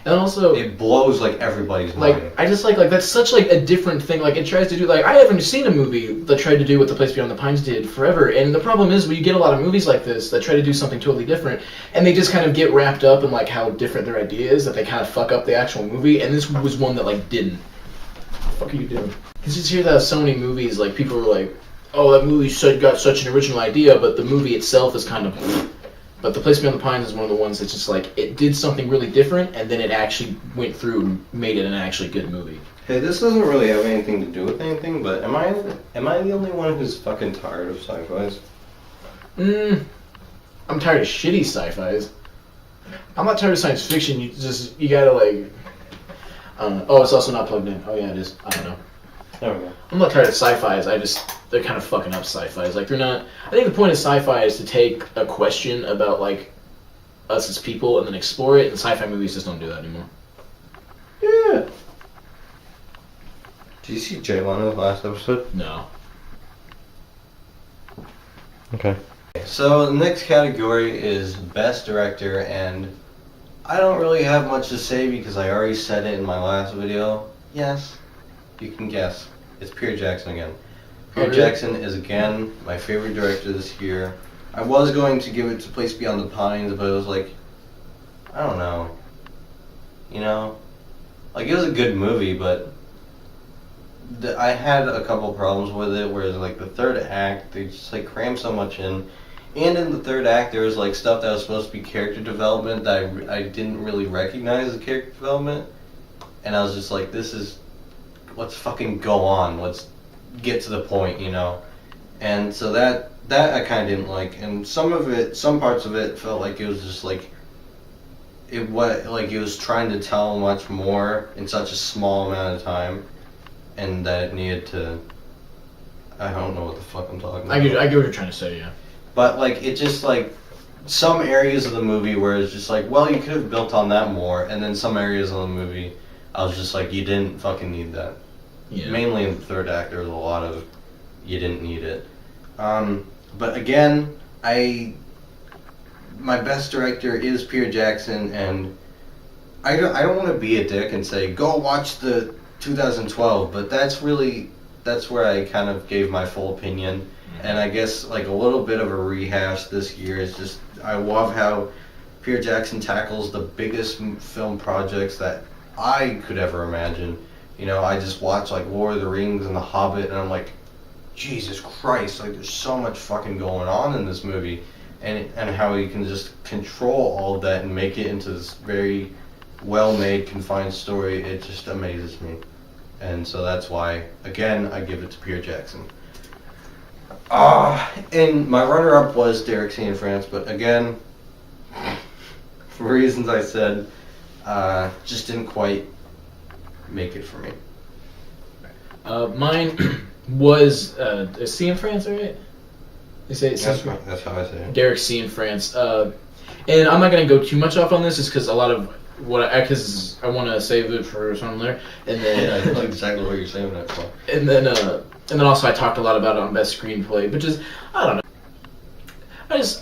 And also... It blows like everybody's mind. Like, I just like that's such like a different thing. Like, it tries to do, like, I haven't seen a movie that tried to do what The Place Beyond the Pines did forever. And the problem is, when you get a lot of movies like this that try to do something totally different, and they just kind of get wrapped up in like how different their idea is, that they kind of fuck up the actual movie. And this was one that like didn't. What the fuck are you doing? Because you hear that so many movies, like people are like, oh, that movie got such an original idea, but the movie itself is kind of... But The Place Beyond the Pines is one of the ones that's just like, it did something really different, and then it actually went through and made it an actually good movie. Hey, this doesn't really have anything to do with anything, but am I the only one who's fucking tired of sci-fis? I'm tired of shitty sci-fis. I'm not tired of science fiction, you gotta like... oh, it's also not plugged in. Oh yeah, it is. I don't know. There we go. I'm not tired of sci-fis, they're kind of fucking up sci-fis. Like, they're not... I think the point of sci-fi is to take a question about, like, us as people and then explore it, and sci-fi movies just don't do that anymore. Yeah. Did you see Jay Leno's last episode? No. Okay. So the next category is Best Director, and I don't really have much to say because I already said it in my last video. Yes, you can guess. It's Peter Jackson again. Peter Jackson is again my favorite director this year. I was going to give it to Place Beyond the Pines, but it was like, I don't know. You know? Like, it was a good movie, but I had a couple problems with it, whereas like the third act, they just like crammed so much in. And in the third act, there was like stuff that was supposed to be character development that I didn't really recognize as character development. And I was just like, let's fucking go on. Let's get to the point, you know? And so that I kind of didn't like. And some parts of it felt like it was just like, it was trying to tell much more in such a small amount of time. And that it needed to, I don't know what the fuck I'm talking about. I get what you're trying to say, yeah. But like, it just like, some areas of the movie where it's just like, well, you could have built on that more, and then some areas of the movie, I was just like, you didn't fucking need that. Yeah. Mainly in the third act, there was a lot of, you didn't need it. But again, my best director is Peter Jackson, and I don't want to be a dick and say go watch the 2012, but that's where I kind of gave my full opinion, and I guess like a little bit of a rehash this year is just I love how Peter Jackson tackles the biggest film projects that I could ever imagine. You know, I just watch like Lord of the Rings and The Hobbit, and I'm like, Jesus Christ, like there's so much fucking going on in this movie, and how he can just control all of that and make it into this very well-made, confined story. It just amazes me, and so that's why, again, I give it to Peter Jackson. And my runner-up was Derek C. in France, but again, for reasons I said, just didn't quite make it for me. Mine was C in France, right? They say it's That's how I say it. Derek C in France. And I'm not gonna go too much off on this, just because a lot of because I want to save it for something later, and Yeah, I then know exactly what you're saying that for. and then also I talked a lot about it on best screenplay, but just I don't know.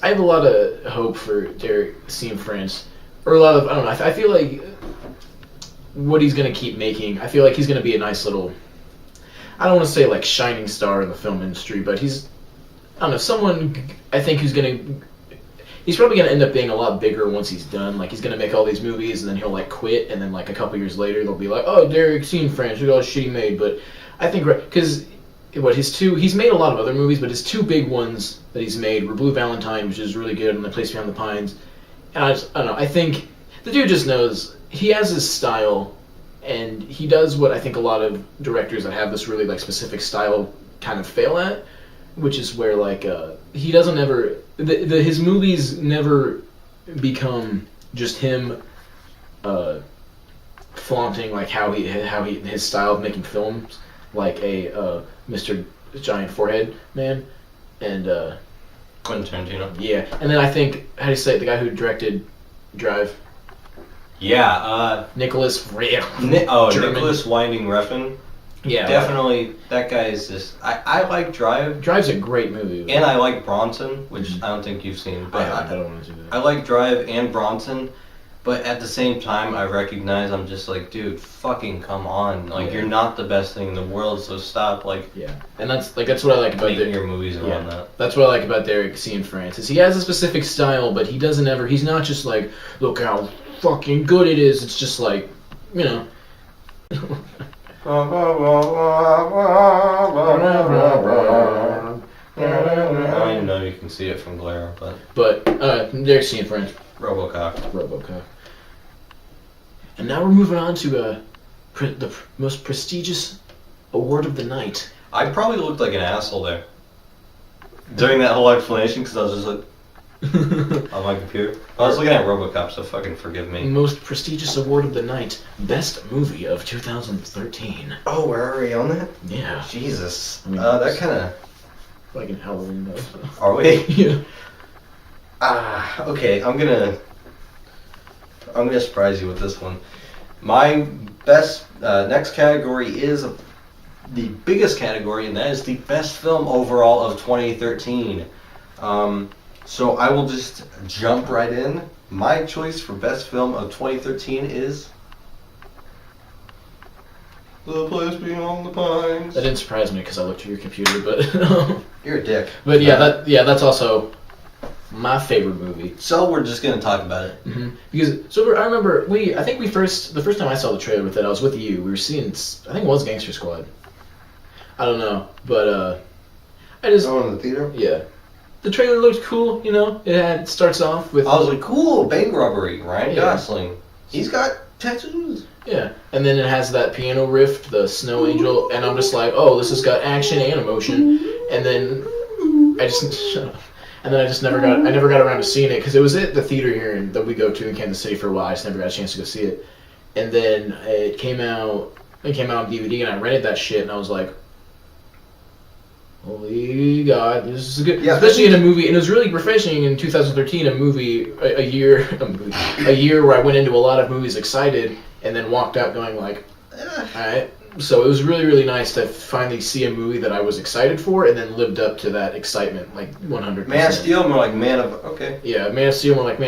I have a lot of hope for Derek C in France, or a lot of I don't know. I feel like what he's gonna keep making. I feel like he's gonna be a nice little. I don't want to say like shining star in the film industry, but he's I don't know someone I think who's gonna. He's probably gonna end up being a lot bigger once he's done. Like he's gonna make all these movies and then he'll like quit, and then like a couple years later they'll be like, "Oh, Derek C in France, look at all the shit he made." But I think because he's made a lot of other movies, but his two big ones that he's made were Blue Valentine, which is really good, and The Place Beyond the Pines. And I don't know. I think the dude just knows he has his style, and he does what I think a lot of directors that have this really like specific style kind of fail at, which is where like he doesn't ever his movies never become just him flaunting like how he his style of making films like a Mr. Giant Forehead Man, and Quentin Tarantino. yeah, and then I think how do you say it, the guy who directed Drive, Yeah, Nicholas German. Nicholas Winding Refn. Yeah, Definitely, that guy is just. I like Drive, Drive's a great movie. and I like Bronson, which I don't think you've seen. But I don't want to do that. I like Drive and Bronson, but at the same time, I recognize I'm just like, dude, fucking come on. Like, Yeah. you're not the best thing in the world, so stop, like, Yeah, and that's what I like about making Derek. your movies around that. That's what I like about Derek C in France is he has a specific style, but he doesn't ever. He's not just like, look how fucking good it is. It's just like, you know. I don't even know if you can see it from glare, but But Derek C in France, RoboCop. RoboCop. And now we're moving on to the most prestigious award of the night. I probably looked like an asshole there during that whole explanation because I was just like on my computer. I was looking at RoboCop, so fucking forgive me. Most prestigious award of the night, best movie of 2013. Oh, where are we on that? Yeah, Jesus. I mean, That kind of. like in Halloween though. Are we? Yeah. Okay. I'm gonna surprise you with this one. My best next category is the biggest category, and that is the best film overall of 2013. So I will just jump right in. My choice for best film of 2013 is The Place Beyond the Pines. That didn't surprise me because I looked at your computer, but You're a dick. but yeah, that's also my favorite movie. So we're just gonna talk about it. Mm-hmm. Because I remember I think the first time I saw the trailer with it, I was with you. We were seeing, I think it was Gangster Squad. I don't know, but I just Oh, in the theater. yeah, the trailer looked cool. You know, it starts off with I was like, cool, bank robbery, Ryan Yeah. Gosling. He's got tattoos. yeah, and then it has that piano riff, the Snow Angel, and I'm just like, oh, this has got action and emotion, and then I just shut up. And then I never got around to seeing it because it was at the theater here that we go to in Kansas City for a while. I just never got a chance to go see it. And then it came out on DVD, and I rented that shit, and I was like, holy God, this is good. Yeah, Especially in a movie, and it was really refreshing in 2013, a year where I went into a lot of movies excited, and then walked out going like, alright. So it was really, really nice to finally see a movie that I was excited for, and then lived up to that excitement, like 100%. Man of Steel, more like Man of... Okay. Yeah, Man of Steel, more like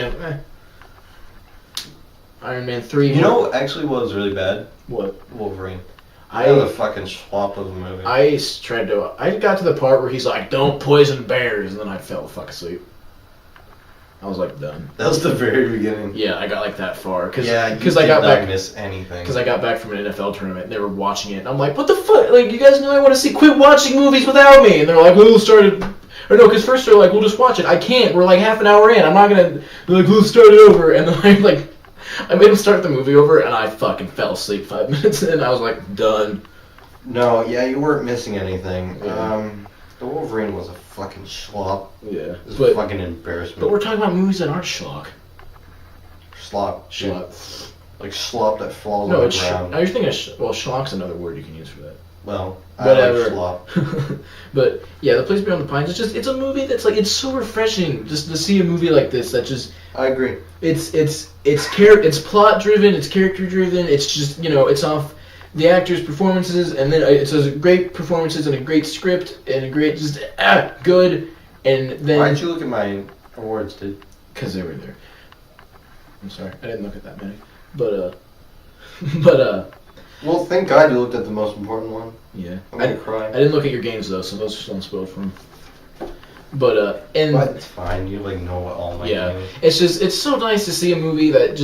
Iron Man 3. You know, actually, what was really bad? What? Wolverine. I That was a fucking schlop of a movie. I got to the part where he's like, don't poison bears, and then I fell the fuck asleep. I was like, done. That was the very beginning. Yeah, I got like that far. Cause Yeah, I you did got not back, miss anything. because I got back from an NFL tournament, and they were watching it, and I'm like, what the fuck? Like, you guys know I want to see, quit watching movies without me. And they're like, we'll start it. Or no, because first they're like, we'll just watch it. I can't. We're like half an hour in. I'm not going to, they're like, we'll start it over. And then I made them start the movie over, and I fucking fell asleep 5 minutes in. I was like, done. No, yeah, you weren't missing anything. Yeah. The Wolverine was a fucking schlop. Yeah. It was a fucking embarrassment. But we're talking about movies that aren't schlock. Slop. Schlock. Like slop that falls No, on it's the ground. you're thinking of schlock's another word you can use for that. Well, Whatever. I like slop. But yeah, The Place Beyond the Pines. It's a movie that's like, it's so refreshing just to see a movie like this that just, I agree. it's plot driven, it's character driven. It's just, it's off the actors' performances, and then it's great performances and a great script and a great good. And then Why'd you look at my awards, dude? because they were there. I'm sorry, I didn't look at that many, but Well, thank God you looked at the most important one. yeah. I'm gonna cry. I didn't look at your games though, so those are still unspoiled from. But and But it's fine. You know what all my yeah, games. it's so nice to see a movie that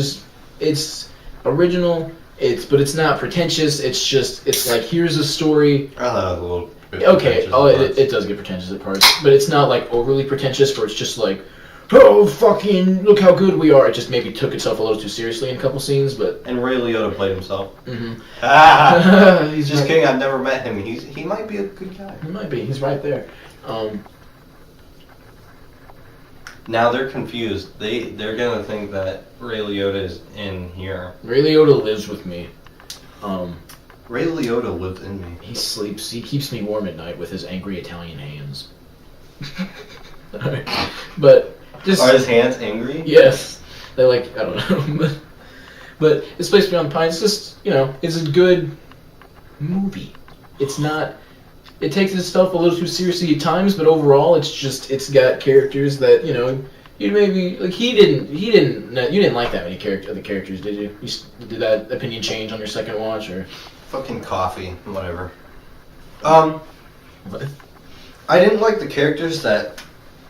it's original. But it's not pretentious. It's like, here's a story. I thought it was a little bit Okay, pretentious it does get pretentious at parts, but it's not like overly pretentious where it's just like, oh fucking look how good we are. It just maybe took itself a little too seriously in a couple scenes, but. And Ray Liotta played himself. Mm-hmm. He's just kidding. I've never met him. He might be a good guy. He might be. He's right there. Now they're confused. They're gonna think that Ray Liotta is in here. Ray Liotta lives with me. Ray Liotta lives in me. He sleeps. He keeps me warm at night with his angry Italian hands. But just Are his hands angry? yes, they like, I don't know, but it's Place Beyond the Pines. It's just, it's a good movie. It's not. It takes itself a little too seriously at times, but overall, it's got characters that you maybe like. You didn't like that many other characters, did you? Did that opinion change on your second watch, or? Fucking coffee, whatever. What? I didn't like the characters that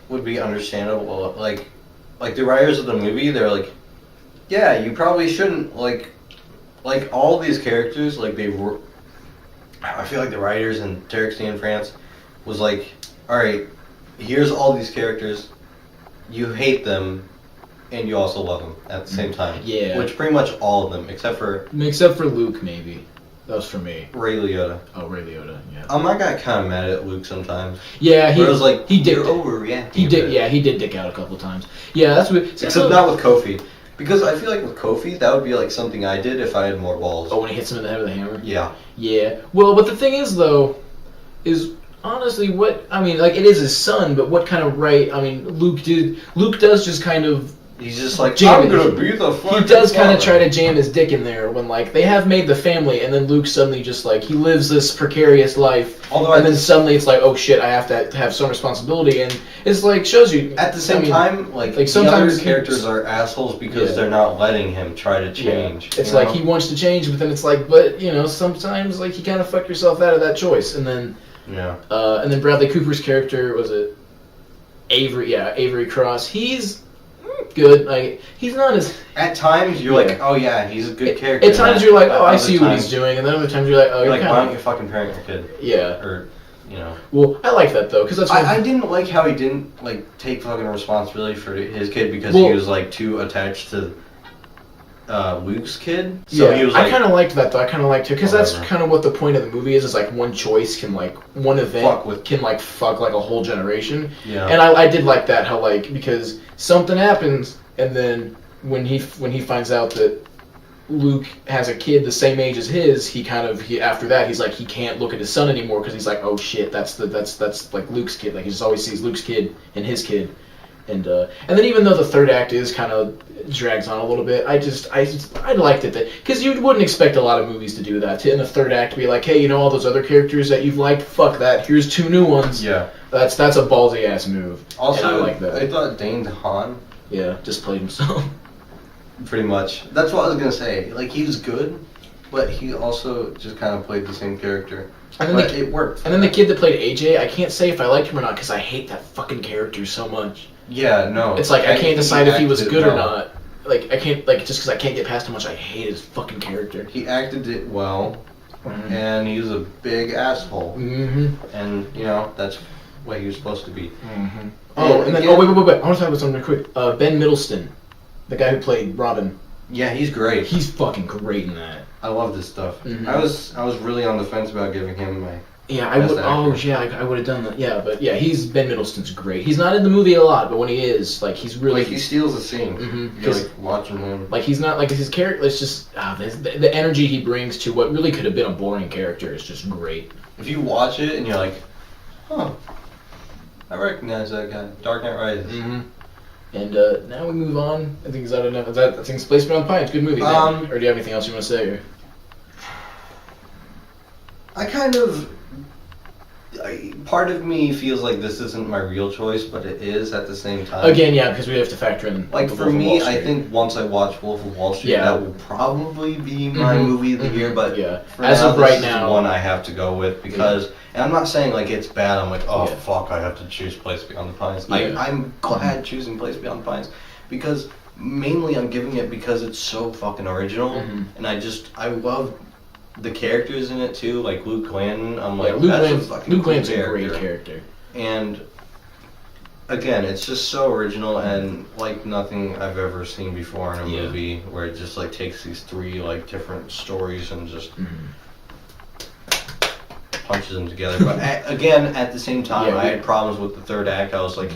would be understandable. Like the writers of the movie, they're like, yeah, you probably shouldn't like all these characters. Like they were. I feel like the writers in Taxi in France was like, all right, here's all these characters. You hate them, and you also love them at the same time. Yeah. Which pretty much all of them, except for Luke, maybe. That was for me. Ray Liotta. Oh, Ray Liotta. Yeah. I got kind of mad at Luke sometimes. Yeah, Where it was like, he did. you're overreacting. He a did. bit. Yeah, he did dick out a couple times. Yeah, that's what. Except not with Kofi. Because I feel like with Kofi, that would be like something I did if I had more balls. Oh, when he hits him in the head with a hammer. Yeah. Yeah. Well, but the thing is, though, is honestly what I mean. Like, it is his son, but what kind of right? I mean, Luke does just kind of. He's just like, Jam I'm it. gonna be the fucking He does kind of father. try to jam his dick in there when, like, they have made the family, and then Luke suddenly just, like, he lives this precarious life, Although and then suddenly it's like, oh shit, I have to have some responsibility, and it's like, shows you. At the same time, like the sometimes other characters are assholes because they're not letting him try to change. It's you like know? he wants to change, but then it's like, but, sometimes, like, you kind of fuck yourself out of that choice, and then. Yeah. And then Bradley Cooper's character, was it Avery? Yeah, Avery Cross. He's good. Like, he's not as. At times you're Yeah. like, oh yeah, he's a good character. At times you're like, oh, I Other see what he's times, doing, and then other times you're like, oh, You're you're like, kind why of. don't you fucking parent your kid? Yeah. Or, Well, I like that though, because that's. I didn't like how he didn't like take fucking responsibility for his kid because Well- he was like too attached to Luke's kid. So Yeah, he was I like, kind of liked that though. I kind of liked it because that's Whatever. kind of what the point of the movie is like one choice can like one event can like fuck like a whole generation. yeah. And I did like that how like because something happens and then when he finds out that Luke has a kid the same age as his, after that he's like he can't look at his son anymore because he's like, oh shit, that's like Luke's kid. Like he just always sees Luke's kid and his kid, and then even though the third act is kind of drags on a little bit, I liked it that because you wouldn't expect a lot of movies to do that in the third act to be like, hey, you know all those other characters that you've liked, fuck that, here's 2 new ones. Yeah. That's a ballsy ass move. Also, and I like that. I thought Dane DeHaan, Yeah, just played himself. pretty much. That's what I was gonna say. Like he was good, but he also just kind of played the same character. And then But it worked. And then the kid that played AJ, I can't say if I liked him or not because I hate that fucking character so much. Yeah, no. It's like I can't decide if he was acted good or well. not. Like I can't just because I can't get past how much I hate his fucking character. He acted it well, and he was a big asshole. Mm-hmm. And you know that's what he was supposed to be. Mm-hmm. Oh, and then wait. I want to talk about something real quick. Ben Middleston, the guy who played Robin. Yeah, he's great. He's fucking great in that. I love this stuff. Mhm. I was really on the fence about giving him my. Yeah, I Best would. Oh, actor. yeah, I would have done that. Yeah, but yeah, Ben Middleston's great. He's not in the movie a lot, but when he is, like, he's really Like he steals the scene. Mhm. You're like watching him. like he's not like his character. It's just the energy he brings to what really could have been a boring character is just great. If you watch it and you're like, huh, I recognize that guy. Dark Knight Rises. Mm-hmm. And now we move on. I think is that enough? I think it's Place Beyond the Pines. Good movie. Or do you have anything else you want to say? Or? I kind of. Part of me feels like this isn't my real choice, but it is at the same time. Again, yeah, because we have to factor in. Like the for Wolf of me, Wall I Street. think once I watch Wolf of Wall Street, Yeah. that will probably be my Mhm, movie of the year. mhm, But yeah. for As now, of right this is now- the one I have to go with because, and I'm not saying like it's bad. I'm like, oh Yeah. fuck, I have to choose Place Beyond the Pines. Yeah. I'm glad choosing Place Beyond the Pines because mainly I'm giving it because it's so fucking original, Mhm. and I love the characters in it too, like Luke Glanton. I'm like, Yeah, Luke that's a Glanton's, fucking Luke cool Glanton's a great character. And again, it's just so original and like nothing I've ever seen before in a Yeah. movie where it just like takes these 3 like different stories and just punches them together. But again, at the same time, Yeah, I had problems with the third act. I was like,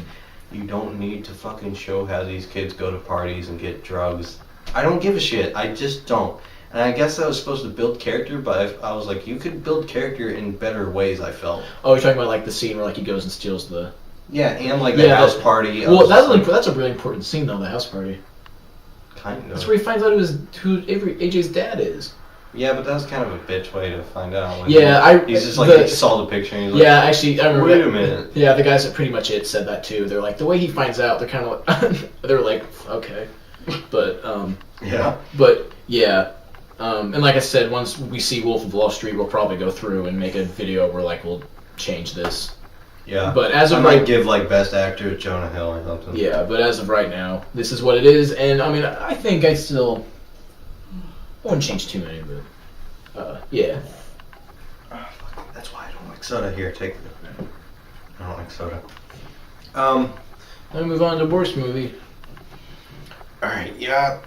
you don't need to fucking show how these kids go to parties and get drugs. I don't give a shit. I just don't. And I guess that was supposed to build character, but I was like, you could build character in better ways, I felt. Oh, you're talking about like the scene where like he goes and steals the. Yeah, and like the Yeah, house party. I Well, was that's a really important scene though. The house party. kind of. That's where he finds out who AJ's dad is. Yeah, but that was kind of a bitch way to find out. When Yeah, he's just like he saw the picture and he's like, Yeah, actually, I remember. wait that. a minute. Yeah, the guys at Pretty Much It said that too. They're like the way he finds out. They're kind of like, they're like okay, but Yeah. yeah. And like I said, once we see Wolf of Wall Street, we'll probably go through and make a video where like we'll change this. Yeah. But as I of might right, give like best actor to Jonah Hill or something. yeah. But as of right now, this is what it is. And I mean, I think I wouldn't change too many, but yeah. That's why I don't like soda. Here, take it. I don't like soda. Then we move on to worst movie. Alright, yeah.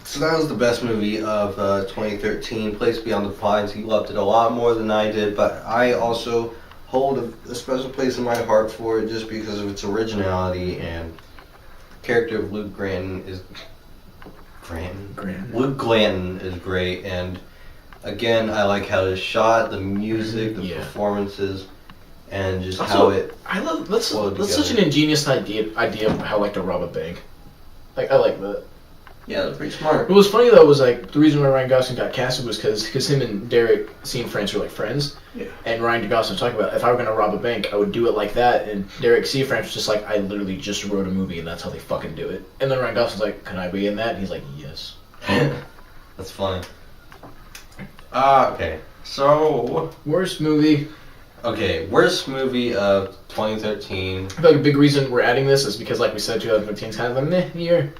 So that was the best movie of 2013, Place Beyond the Pines. He loved it a lot more than I did, but I also hold a special place in my heart for it just because of its originality and the character of Luke Granton is... Luke Glanton is great, and again, I like how it's shot, the music, the Yeah. performances, and just Also, how it... I love that's flowed such an together. ingenious idea of how like to rob a bank. Like I like that. Yeah, they're pretty smart. What was funny though was like the reason why Ryan Gosling got casted was because him and Derek Cianfrance were like friends. Yeah. And Ryan Gosling was talking about if I were gonna rob a bank, I would do it like that. And Derek Cianfrance was just like, I literally just wrote a movie and that's how they fucking do it. And then Ryan Gosling's like, can I be in that? And he's like, yes. That's funny. Okay. So, Worst movie. okay, worst movie of 2013. I feel like a big reason we're adding this is because, like we said, 2015 is kind of a meh year.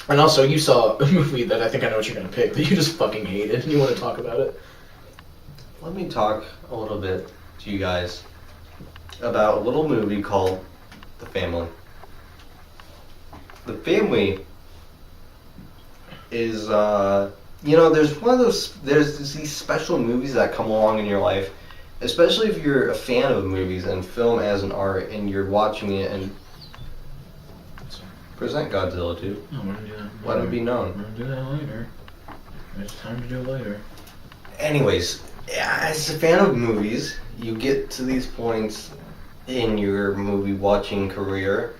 And also, you saw a movie that I think I know what you're gonna pick that you just fucking hated and you want to talk about it. Let me talk a little bit to you guys about a little movie called The Family. The Family is, there's these special movies that come along in your life, especially if you're a fan of movies and film as an art and you're watching it and present Godzilla too. Oh, we're gonna do that. Let it be known. We're gonna do that later. There's time to do it later. Anyways, as a fan of movies, you get to these points in your movie watching career,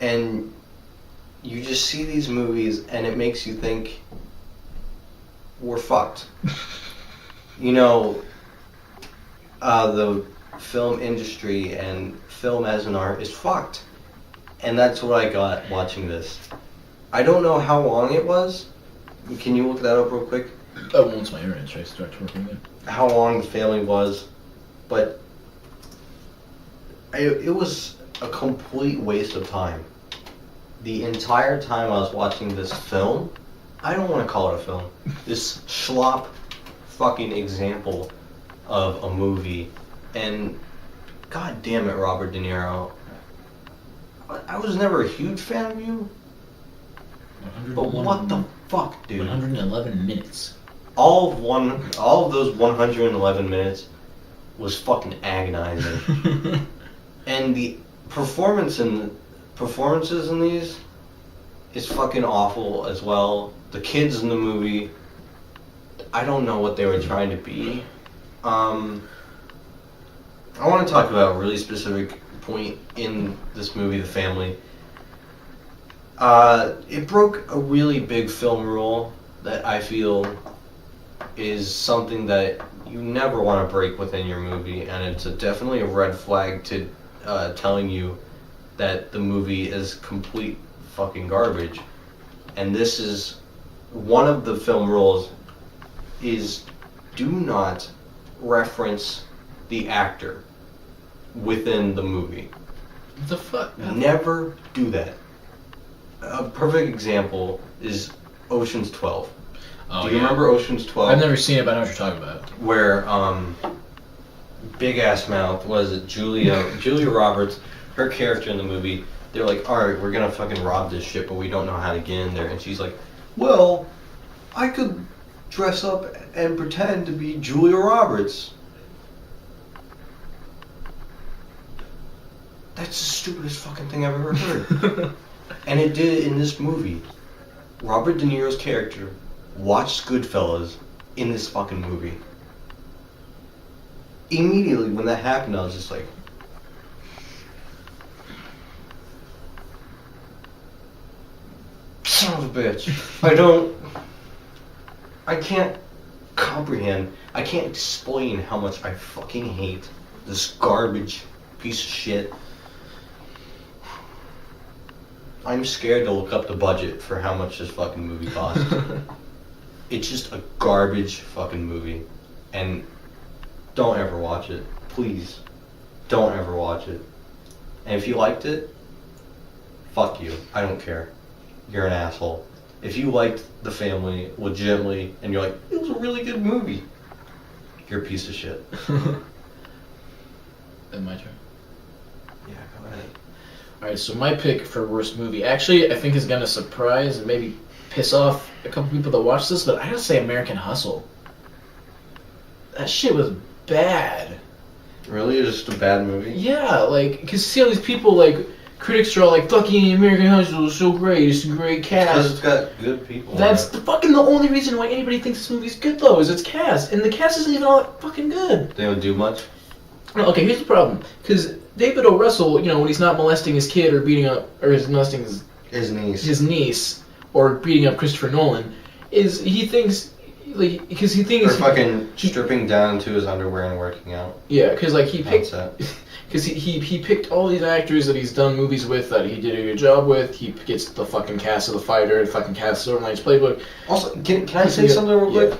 and you just see these movies, and it makes you think, we're fucked. You know, the film industry and film as an art is fucked. And that's what I got watching this. I don't know how long it was. Can you look that up real quick? Oh, once my internet starts working again. How long the family was, but it was a complete waste of time. The entire time I was watching this film, I don't want to call it a film, this schlop fucking example of a movie, and god damn it, Robert De Niro. I was never a huge fan of you, but what the fuck, dude? 111 minutes. All of those 111 minutes was fucking agonizing. And the performances in these is fucking awful as well. The kids in the movie, I don't know what they were trying to be. I want to talk about a really specific point in this movie, The Family. It broke a really big film rule that I feel is something that you never want to break within your movie, and it's definitely a red flag to telling you that the movie is complete fucking garbage. And this is one of the film rules, is do not reference the actor within the movie. What the fuck? Never do that. A perfect example is Ocean's 12. Oh, Do you remember Ocean's 12? I've never seen it, but I know what you're talking about. Where big ass mouth, was it Julia Roberts, her character in the movie, they're like, alright, we're gonna fucking rob this shit, but we don't know how to get in there. And she's like, well, I could dress up and pretend to be Julia Roberts. That's the stupidest fucking thing I've ever heard. And it did it in this movie. Robert De Niro's character watched Goodfellas in this fucking movie. Immediately when that happened, I was just like, son of a bitch. I can't comprehend, I can't explain how much I fucking hate this garbage piece of shit. I'm scared to look up the budget for how much this fucking movie cost. It's just a garbage fucking movie. And don't ever watch it. Please. Don't ever watch it. And if you liked it, fuck you. I don't care. You're an asshole. If you liked The Family legitimately and you're like, it was a really good movie, you're a piece of shit. And my turn. Yeah, go ahead. Alright, so my pick for worst movie, actually, I think is gonna surprise and maybe piss off a couple people that watch this, but I gotta say American Hustle. That shit was bad. Really? It's just a bad movie? Yeah, like, because see all these people, like, critics are all like, fucking American Hustle is so great, it's a great Because cast. it's got good people in That's it. the only reason why anybody thinks this movie's good, though, is its cast. And the cast isn't even all that fucking good. They don't do much? No, okay, here's the problem. Because David O. Russell, you know, when he's not molesting his kid or beating up, or is molesting his niece, or beating up Christopher Nolan, is he thinks, like, because he Or thinks... fucking stripping down into his underwear and working out. Yeah, because, like, he picked... That's it. Because he picked all these actors that he's done movies with, that he did a good job with. He gets the fucking cast of The Fighter, the fucking cast of Silver Linings Playbook. Also, can I say something real Yeah. quick?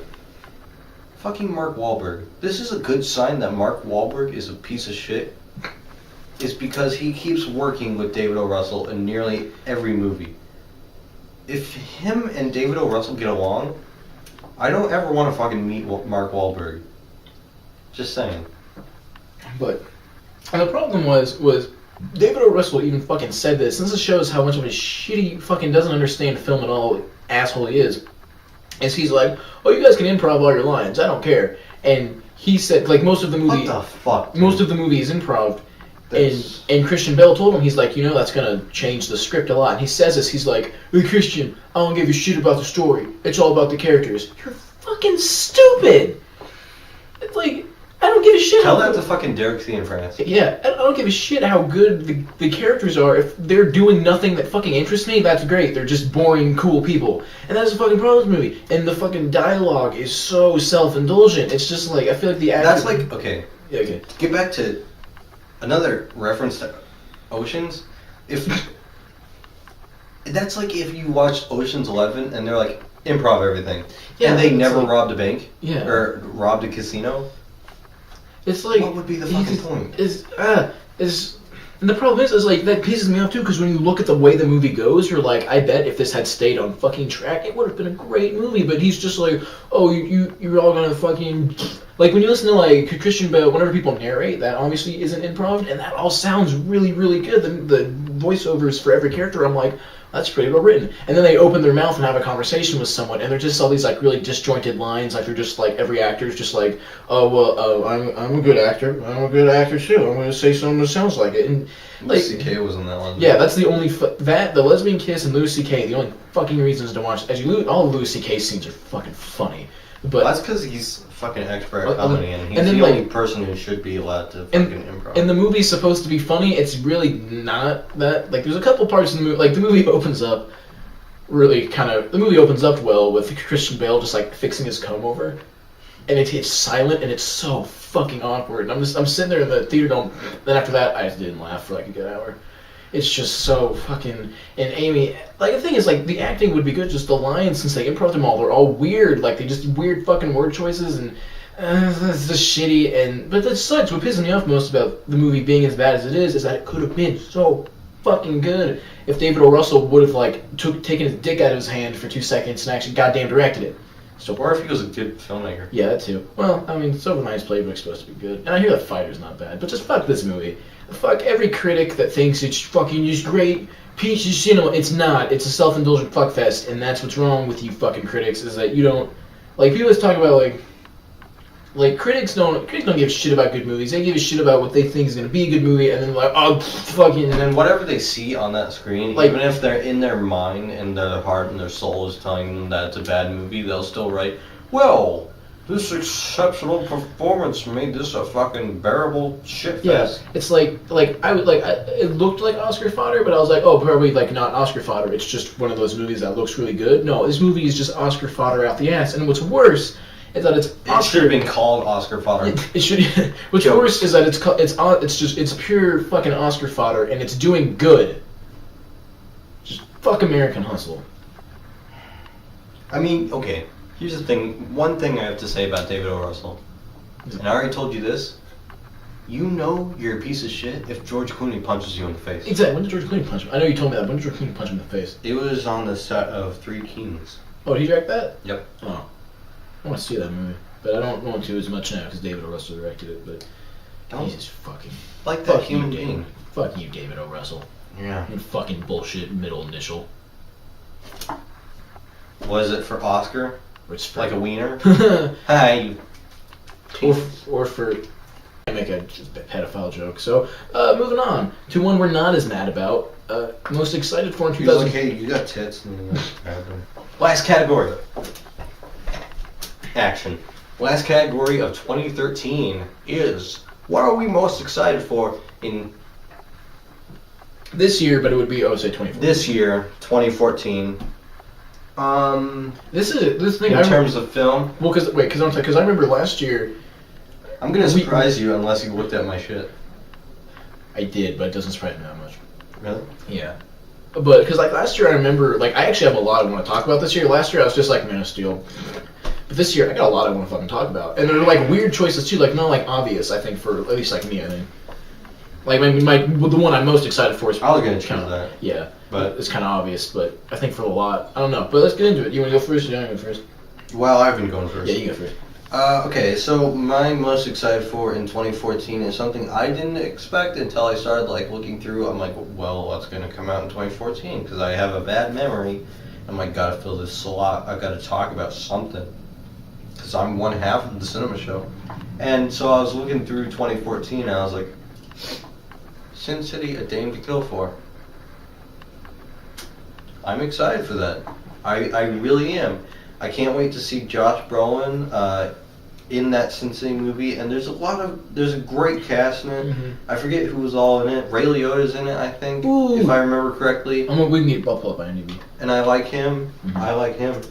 Fucking Mark Wahlberg. This is a good sign that Mark Wahlberg is a piece of shit. Is because he keeps working with David O. Russell in nearly every movie. If him and David O. Russell get along, I don't ever want to fucking meet Mark Wahlberg. Just saying. But, and the problem was David O. Russell even fucking said this. And this shows how much of a shitty fucking doesn't understand film at all asshole he is. Is he's like, oh, you guys can improv all your lines. I don't care. And he said, like, most of the movie... What the fuck? Dude? Most of the movie is improv. And Christian Bale told him, he's like, that's gonna change the script a lot. And he says this, he's like, hey Christian, I don't give a shit about the story. It's all about the characters. You're fucking stupid. It's like, I don't give a shit. Tell that to fucking Derek Cianfrance. Yeah, I don't give a shit how good the characters are. If they're doing nothing that fucking interests me, that's great. They're just boring, cool people. And that's the fucking problem with the movie. And the fucking dialogue is so self-indulgent. It's just like, I feel like the actor... That's like, okay. Yeah, okay. Get back to another reference to Oceans. That's like if you watched Ocean's 11 and they're like, improv everything. Yeah, and they it's never like- robbed a bank. Yeah. Or robbed a casino. It's like... What would be the fucking point? And the problem is like, that pisses me off too, because when you look at the way the movie goes, you're like, I bet if this had stayed on fucking track, it would have been a great movie, but he's just like, oh, you're all gonna fucking... Like, when you listen to, like, Christian Bale, whenever people narrate, that obviously isn't improv, and that all sounds really, really good. The voiceovers for every character, I'm like, that's pretty well written. And then they open their mouth and have a conversation with someone, and they're just all these, like, really disjointed lines, like, they're just, like, every actor's just like, oh, well, I'm a good actor. I'm a good actor, too. I'm gonna say something that sounds like it. And, like... Louis C.K. was in that one. Yeah, that's the only... the Lesbian Kiss and Louis C.K., the only fucking reasons to watch... all of Louis C.K. scenes are fucking funny. But Well, that's because he's fucking expert at comedy, and he's and then, the like- only person who should be allowed to fucking improv. and the movie's supposed to be funny, it's really not that. Like, there's a couple parts in the movie... Like, the movie opens up really kind of... The movie opens up well with Christian Bale just, like, fixing his comb over. And it's silent, and it's so fucking awkward. And I'm sitting there in the theater going... Then after that, I just didn't laugh for, like, a good hour. It's just so fucking... And Amy... Like, the thing is, like, the acting would be good, just the lines, since they improv them all, they're all weird. Like, they just weird fucking word choices, and... it's just shitty, and... But that sucks. What pisses me off most about the movie being as bad as it is that it could have been so fucking good if David O. Russell would have, like, taken his dick out of his hand for 2 seconds and actually goddamn directed it. So, Or if he was a good filmmaker. yeah, that too. Well, I mean, Silver Linings Playbook's supposed to be good. And I hear that Fighter's not bad, but just fuck this movie. Fuck every critic that thinks it's fucking just great piece of cinema. It's not. It's a self-indulgent fuckfest, and that's what's wrong with you fucking critics, is that you don't... Like, people always talk about, like, critics don't give a shit about good movies. They give a shit about what they think is going to be a good movie, and then like, oh, fucking... And then whatever they see on that screen, Like- even if they're in their mind and their heart and their soul is telling them that it's a bad movie, they'll still write, well, this exceptional performance made this a fucking bearable shit fest. Yeah, it's like it looked like Oscar fodder, but I was like, oh, probably like not Oscar fodder. It's just one of those movies that looks really good. No, this movie is just Oscar fodder out the ass. And what's worse is that it's It should have been called Oscar fodder. It should. What's Jokes. worse is that it's pure fucking Oscar fodder, and it's doing good. Just fuck American Hustle. I mean, okay, here's the thing. One thing I have to say about David O. Russell, and I already told you this, you know you're a piece of shit if George Clooney punches you in the face. Exactly. When did George Clooney punch him? I know you told me that. When did George Clooney punch him in the face? It was on the set of Three Kings. Oh, did he direct that? Yep. Oh, I want to see that movie, but I don't want to as much now because David O. Russell directed it. But Don't he's fucking like that fuck human you, being. David. Fuck you, David O. Russell. Yeah. And fucking bullshit middle initial. Was it for Oscar? Which for Like a wiener? or, Hi, you. or for I make a pedophile joke. So moving on to one we're not as mad about. Most excited for in He was 2000. like, hey, you got tits. And then grabbed them. Last category. Action. Last category of 2013 is, what are we most excited for in This year, but it would be say 24. this year, 2014? This thing. In terms of film, well, because I remember last year I'm gonna surprise you unless you looked at my shit. I did, but it doesn't surprise me that much. Really? Yeah. But, because, like, last year I remember, like, I actually have a lot I want to talk about this year. Last year I was just like, Man of Steel. But this year I got a lot I want to fucking talk about. And they're, like, weird choices, too. Like, not, like, obvious, I think, for, at least, like, me, I think. Like, the one I'm most excited for is... I was gonna choose kinda, that. Yeah. But- It's kind of obvious, but I think for a lot, I don't know. But let's get into it. You want to go first or do I go first? Well, I've been going first. Yeah, you go first. Okay, so my most excited for in 2014 is something I didn't expect until I started like looking through. I'm like, well, what's gonna come out in 2014? Because I have a bad memory. I'm like, gotta fill this slot. I gotta talk about something. Because I'm one half of the cinema show. And so I was looking through 2014 and I was like, Sin City: A Dame to Kill For. I'm excited for that. I really am. I can't wait to see Josh Brolin in that Sin City movie, and there's a great cast in it. Mm-hmm. I forget who was all in it. Ray Liotta's in it, I think, Ooh. if I remember correctly. We can get pull up IMDb. And I like him. Mhm. I like him.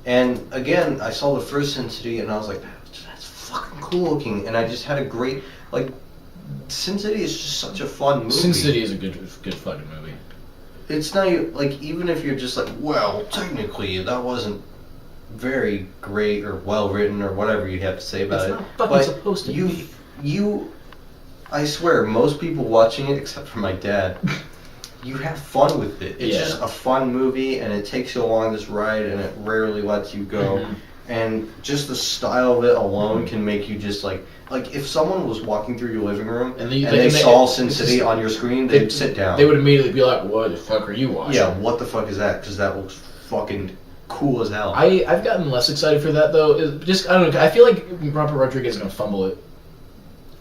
And again, I saw the first Sin City, and I was like, that's fucking cool looking. And I just had a great, like, Sin City is just such a fun movie. Sin City is a good fucking movie. It's not like, even if you're just like, well, technically that wasn't very great or well written or whatever you have to say about It's it. not fucking But supposed to be. I swear, most people watching it, except for my dad, you have fun with it. It's Yeah. just a fun movie, and it takes you along this ride, and it rarely lets you go. Mhm. And just the style of it alone can make you just like if someone was walking through your living room And and, they- they and they- saw Sin it's City just- on your screen, they'd sit down. They would immediately be like, "What the fuck are you watching?" Yeah, what the fuck is that? Because that looks fucking cool as hell. I've gotten less excited for that though. I don't know. I feel like Robert Rodriguez is gonna fumble it.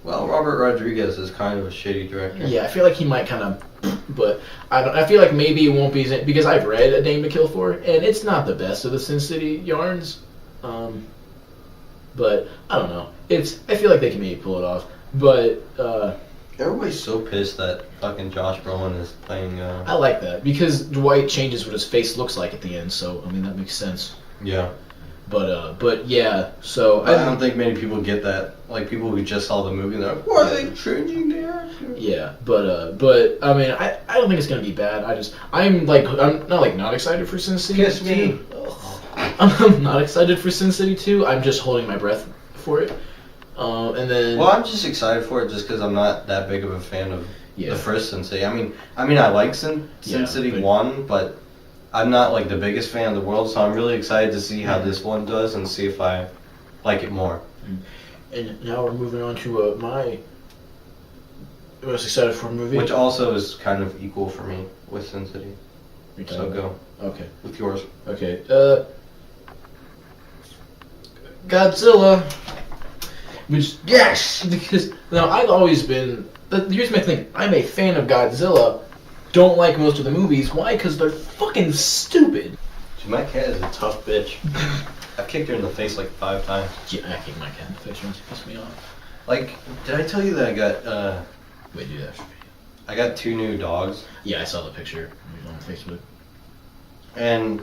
Well, Robert Rodriguez is kind of a shitty director. Yeah, I feel like he might kind of, but I feel like maybe it won't be because I've read A Dame to Kill For, and it's not the best of the Sin City yarns. But I don't know. I feel like they can maybe pull it off. But Everybody's so pissed that fucking Josh Brolin is playing. I like that because Dwight changes what his face looks like at the end. So I mean that makes sense. Yeah. But yeah. So I don't think many people get that. Like people who just saw the movie, and they're like, "Why are they changing the actor?" Yeah, but I mean, I don't think it's gonna be bad. I'm not excited for Sin City. Kiss me. 2. I'm not excited for Sin City 2. I'm just holding my breath for it. And then Well, I'm just excited for it just because I'm not that big of a fan of Yeah. the first Sin City. I mean, I like Sin Yeah, City but- 1, but I'm not like the biggest fan of the world, so I'm really excited to see how this one does and see if I like it more. and now we're moving on to my most excited for movie. Which also is kind of equal for me with Sin City. So go Okay. with yours. Okay. Godzilla. Which yes, because now I've always been. Here's my thing. I'm a fan of Godzilla. Don't like most of the movies. Why? Because they're fucking stupid. Dude, my cat is a tough bitch. I've kicked her in the face like 5 times. Yeah, I kicked my cat in the face once. It pissed me off. Like, did I tell you that I Wait, do that. got 2 new dogs? Yeah, I saw the picture on Facebook. And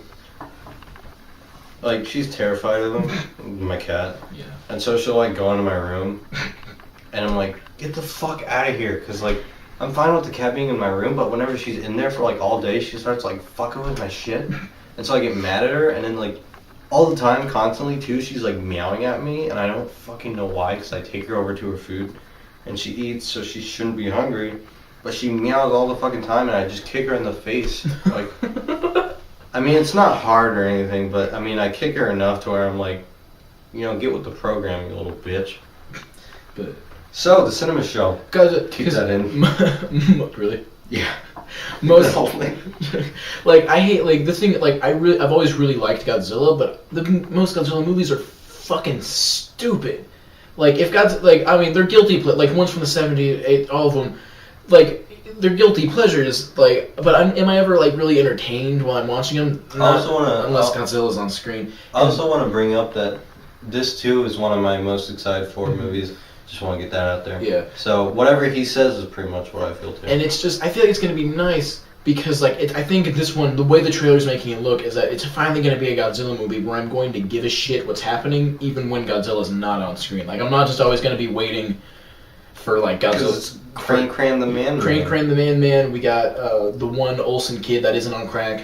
like she's terrified of them, my cat. Yeah. And so she'll like go into my room, and I'm like, get the fuck out of here, cause like I'm fine with the cat being in my room, but whenever she's in there for like all day, she starts like fucking with my shit, and so I get mad at her, and then like all the time, constantly too, she's like meowing at me, and I don't fucking know why, cause I take her over to her food, and she eats, so she shouldn't be hungry, but she meows all the fucking time, and I just kick her in the face, like. I mean, it's not hard or anything, but I mean, I kick her enough to where I'm like, you know, get with the program, you little bitch. But So, the cinema show. Keep that in. Really? Yeah. Most No, like- like I hate like the thing like I've always really liked Godzilla, but most Godzilla movies are fucking stupid. Like if I mean they're guilty like ones from the '70s, all of them, like they're guilty pleasures. Like, but am I ever like really entertained while I'm watching them? I also wanna- unless Godzilla's on screen. I also want to bring up that this too is one of my most excited for movies. Just want to get that out there. Yeah. So, whatever he says is pretty much what I feel too. And it's just, I feel like it's going to be nice because, like, I think this one, the way the trailer's making it look is that it's finally going to be a Godzilla movie where I'm going to give a shit what's happening even when Godzilla's not on screen. Like, I'm not just always going to be waiting for, like, Godzilla. it's Crane the Man. Crane the Man. We got the one Olsen kid that isn't on crack.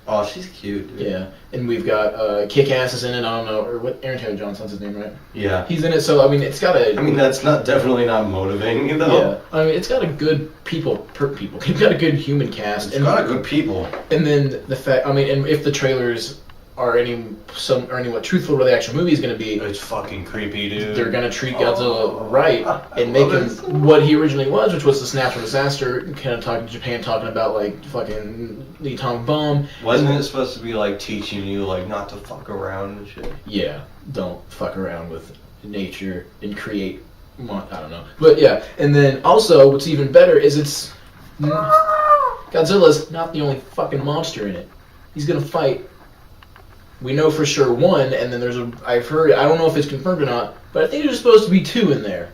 Oh, she's cute, dude. Yeah. And we've got Kick-Ass is in it, I don't know, or what, Aaron Taylor Johnson's his name, right? Yeah. He's in it, so, I mean, it's got a... I mean, that's definitely not motivating, though. Yeah. I mean, it's got a good people. It's got a good human cast. It's got a good people. And then the fact, I mean, and if the trailers are any what truthful where the actual movie is going to be, It's fucking creepy, dude. they're going to treat Godzilla right I and make love him it. what he originally was, which was this natural disaster. Kind of talking Japan, talking about like fucking the atomic bomb. Wasn't it supposed to be like teaching you like not to fuck around and shit? Yeah, don't fuck around with nature and create I don't know. But yeah, and then also what's even better is Godzilla's not the only fucking monster in it. He's gonna fight. We know for sure one, and then I've heard, I don't know if it's confirmed or not, but I think there's supposed to be two in there.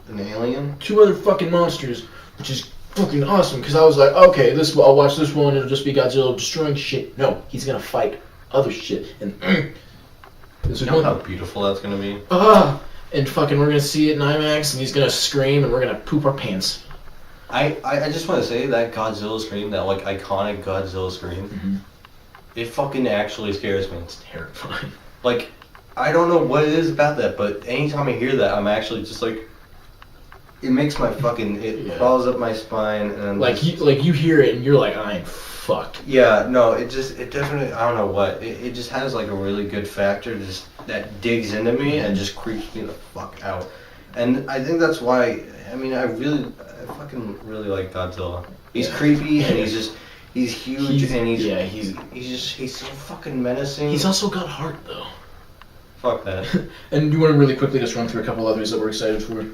An alien? Two other fucking monsters, which is fucking awesome, because I was like, okay, I'll watch this one, it'll just be Godzilla destroying shit. No, he's gonna fight other shit, and this You know how beautiful that's gonna be? and fucking we're gonna see it in IMAX, and he's gonna scream, and we're gonna poop our pants. I just want to say that Godzilla scream, that like iconic Godzilla scream, it fucking actually scares me. It's terrifying. Like, I don't know what it is about that, but anytime I hear that, I'm actually just like, it makes my fucking, it crawls up my spine, and I'm Like you hear it, and you're like, I'm fucked. yeah, no, it definitely, I don't know what, it just has like a really good factor just that digs into me and just creeps me the fuck out. And I think that's why, I mean, I fucking really like Godzilla. He's creepy, and he's huge, and he's so fucking menacing. He's also got heart, though. Fuck that. And do you want to really quickly just run through a couple others that we're excited for?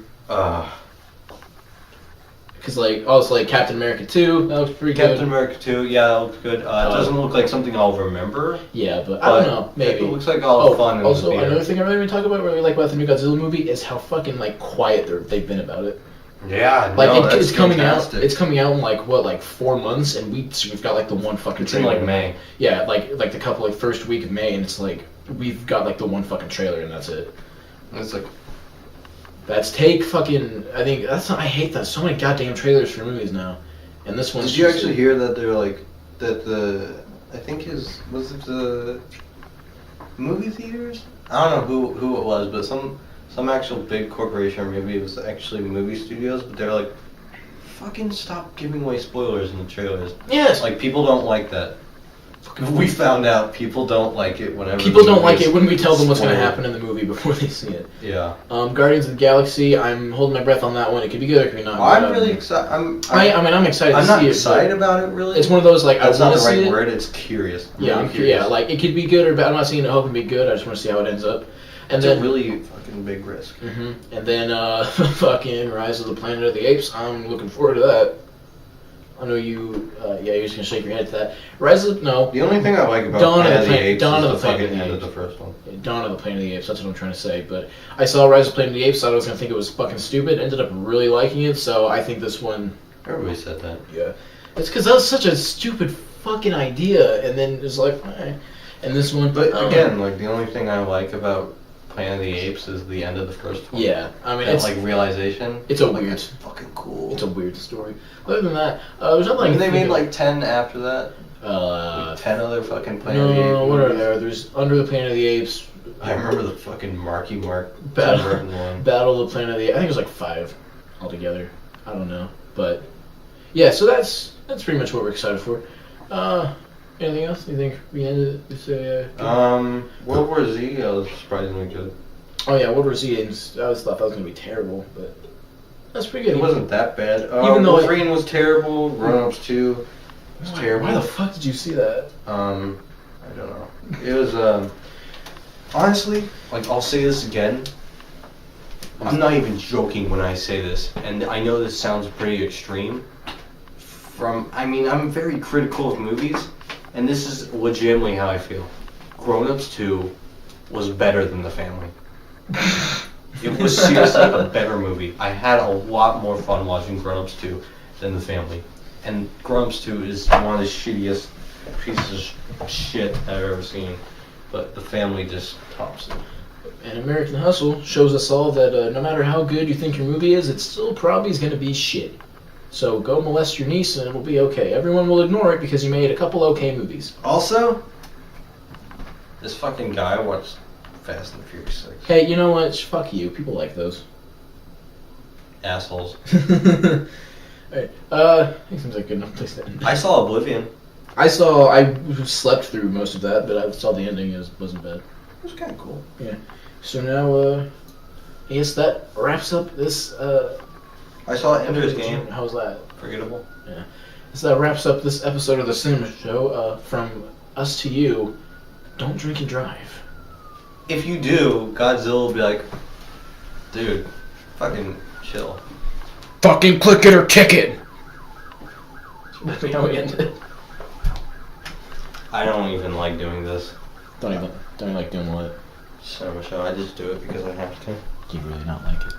Because like Captain America 2, that looks pretty good. Captain America 2, yeah, that looks good. It doesn't look like something I'll remember. Yeah, but I don't know, maybe. It looks like all fun. Also, another thing I really want to talk about, really like about the new Godzilla movie, is how fucking like quiet they've been about it. Yeah, like no, it's coming fantastic. out. It's coming out in like 4 months, and we've got like the one fucking It's in trailer. like May. Yeah, like the couple first week of May, and it's like we've got like the one fucking trailer, and that's it. And it's like, that's take fucking. I think that's not, I hate that. So many goddamn trailers for movies now, and this one's. did you actually hear that they're like that I think was it the movie theaters? I don't know who it was, but some actual big corporation, or maybe it was actually movie studios, but they're like, fucking stop giving away spoilers in the trailers. Yes. Like, people don't like that. We found out people don't like it whenever People the don't like movie it when we tell them what's going to spoiled. happen in the movie before they see it. Yeah. Guardians of the Galaxy, I'm holding my breath on that one. It could be good or it could be not. I'm but, really excited. I'm excited I'm to not see excited it. about it, really. It's one of those, like, That's I not want the to see right it. word. It's curious. Yeah, really curious. yeah, like, it could be good or bad. I'm not saying it hoping to be good. I just want to see how it ends up. And It's then, a really fucking big risk. And then, fucking Rise of the Planet of the Apes. I'm looking forward to that. I know you, you're just gonna shake your head at that. The only thing I like about Dawn of Planet the of the Apes Dawn is of the the Planet fucking of the end of Apes. the first one. Dawn of the Planet of the Apes, that's what I'm trying to say. But I saw Rise of the Planet of the Apes, thought I was gonna think it was fucking stupid, ended up really liking it, so I think this one, Everybody said that. yeah. It's because that was such a stupid fucking idea, and then it's like, and this one. But again, like, the only thing I like about Planet of the Apes is the end of the first one. Yeah, I mean, That, it's like, realization. it's a like, weird, It's fucking cool. it's a weird story. Other than that, there's nothing. And they made like 10 after that. like 10 other fucking Planet of the Apes. no, what are movies. there? There's Under the Planet of the Apes. I remember the fucking Marky Mark Battle- Tim Burton one. Battle of the Planet of the Apes. I think it was like 5 altogether. I don't know, but yeah. So that's pretty much what we're excited for. Anything else? You think we ended this? World War Z was surprisingly good. Oh yeah, World War Z. I always thought that was gonna be terrible, but that's pretty good. It wasn't that bad. Even though Wolverine was terrible. Grown Ups 2 was terrible. Why the fuck did you see that? I don't know. It was honestly, like, I'll say this again. I'm not even joking when I say this, and I know this sounds pretty extreme. I'm very critical of movies, and this is legitimately how I feel. Grown Ups 2 was better than The Family. It was seriously a better movie. I had a lot more fun watching Grown Ups 2 than The Family. And Grown Ups 2 is one of the shittiest pieces of shit I've ever seen. But The Family just tops it. And American Hustle shows us all that no matter how good you think your movie is, it still probably is going to be shit. So go molest your niece and it will be okay. Everyone will ignore it because you made a couple okay movies. Also, this fucking guy watched Fast and Furious 6. Hey, you know what? Fuck you. People like those. Assholes. Alright, it seems like a good enough place to end. I saw Oblivion. I slept through most of that, but I saw the ending. It wasn't bad. It was kind of cool. Yeah. So now, I guess that wraps up this, I saw Ender's Game. How's that? Forgettable. Yeah. So that wraps up this episode of the Cinema Show. From us to you, don't drink and drive. If you do, Godzilla will be like, dude, Fucking chill. Fucking click it or kick it. That's how we end it. I don't even like doing this. Don't even like doing what? So I just do it because I have to. Do you really not like it?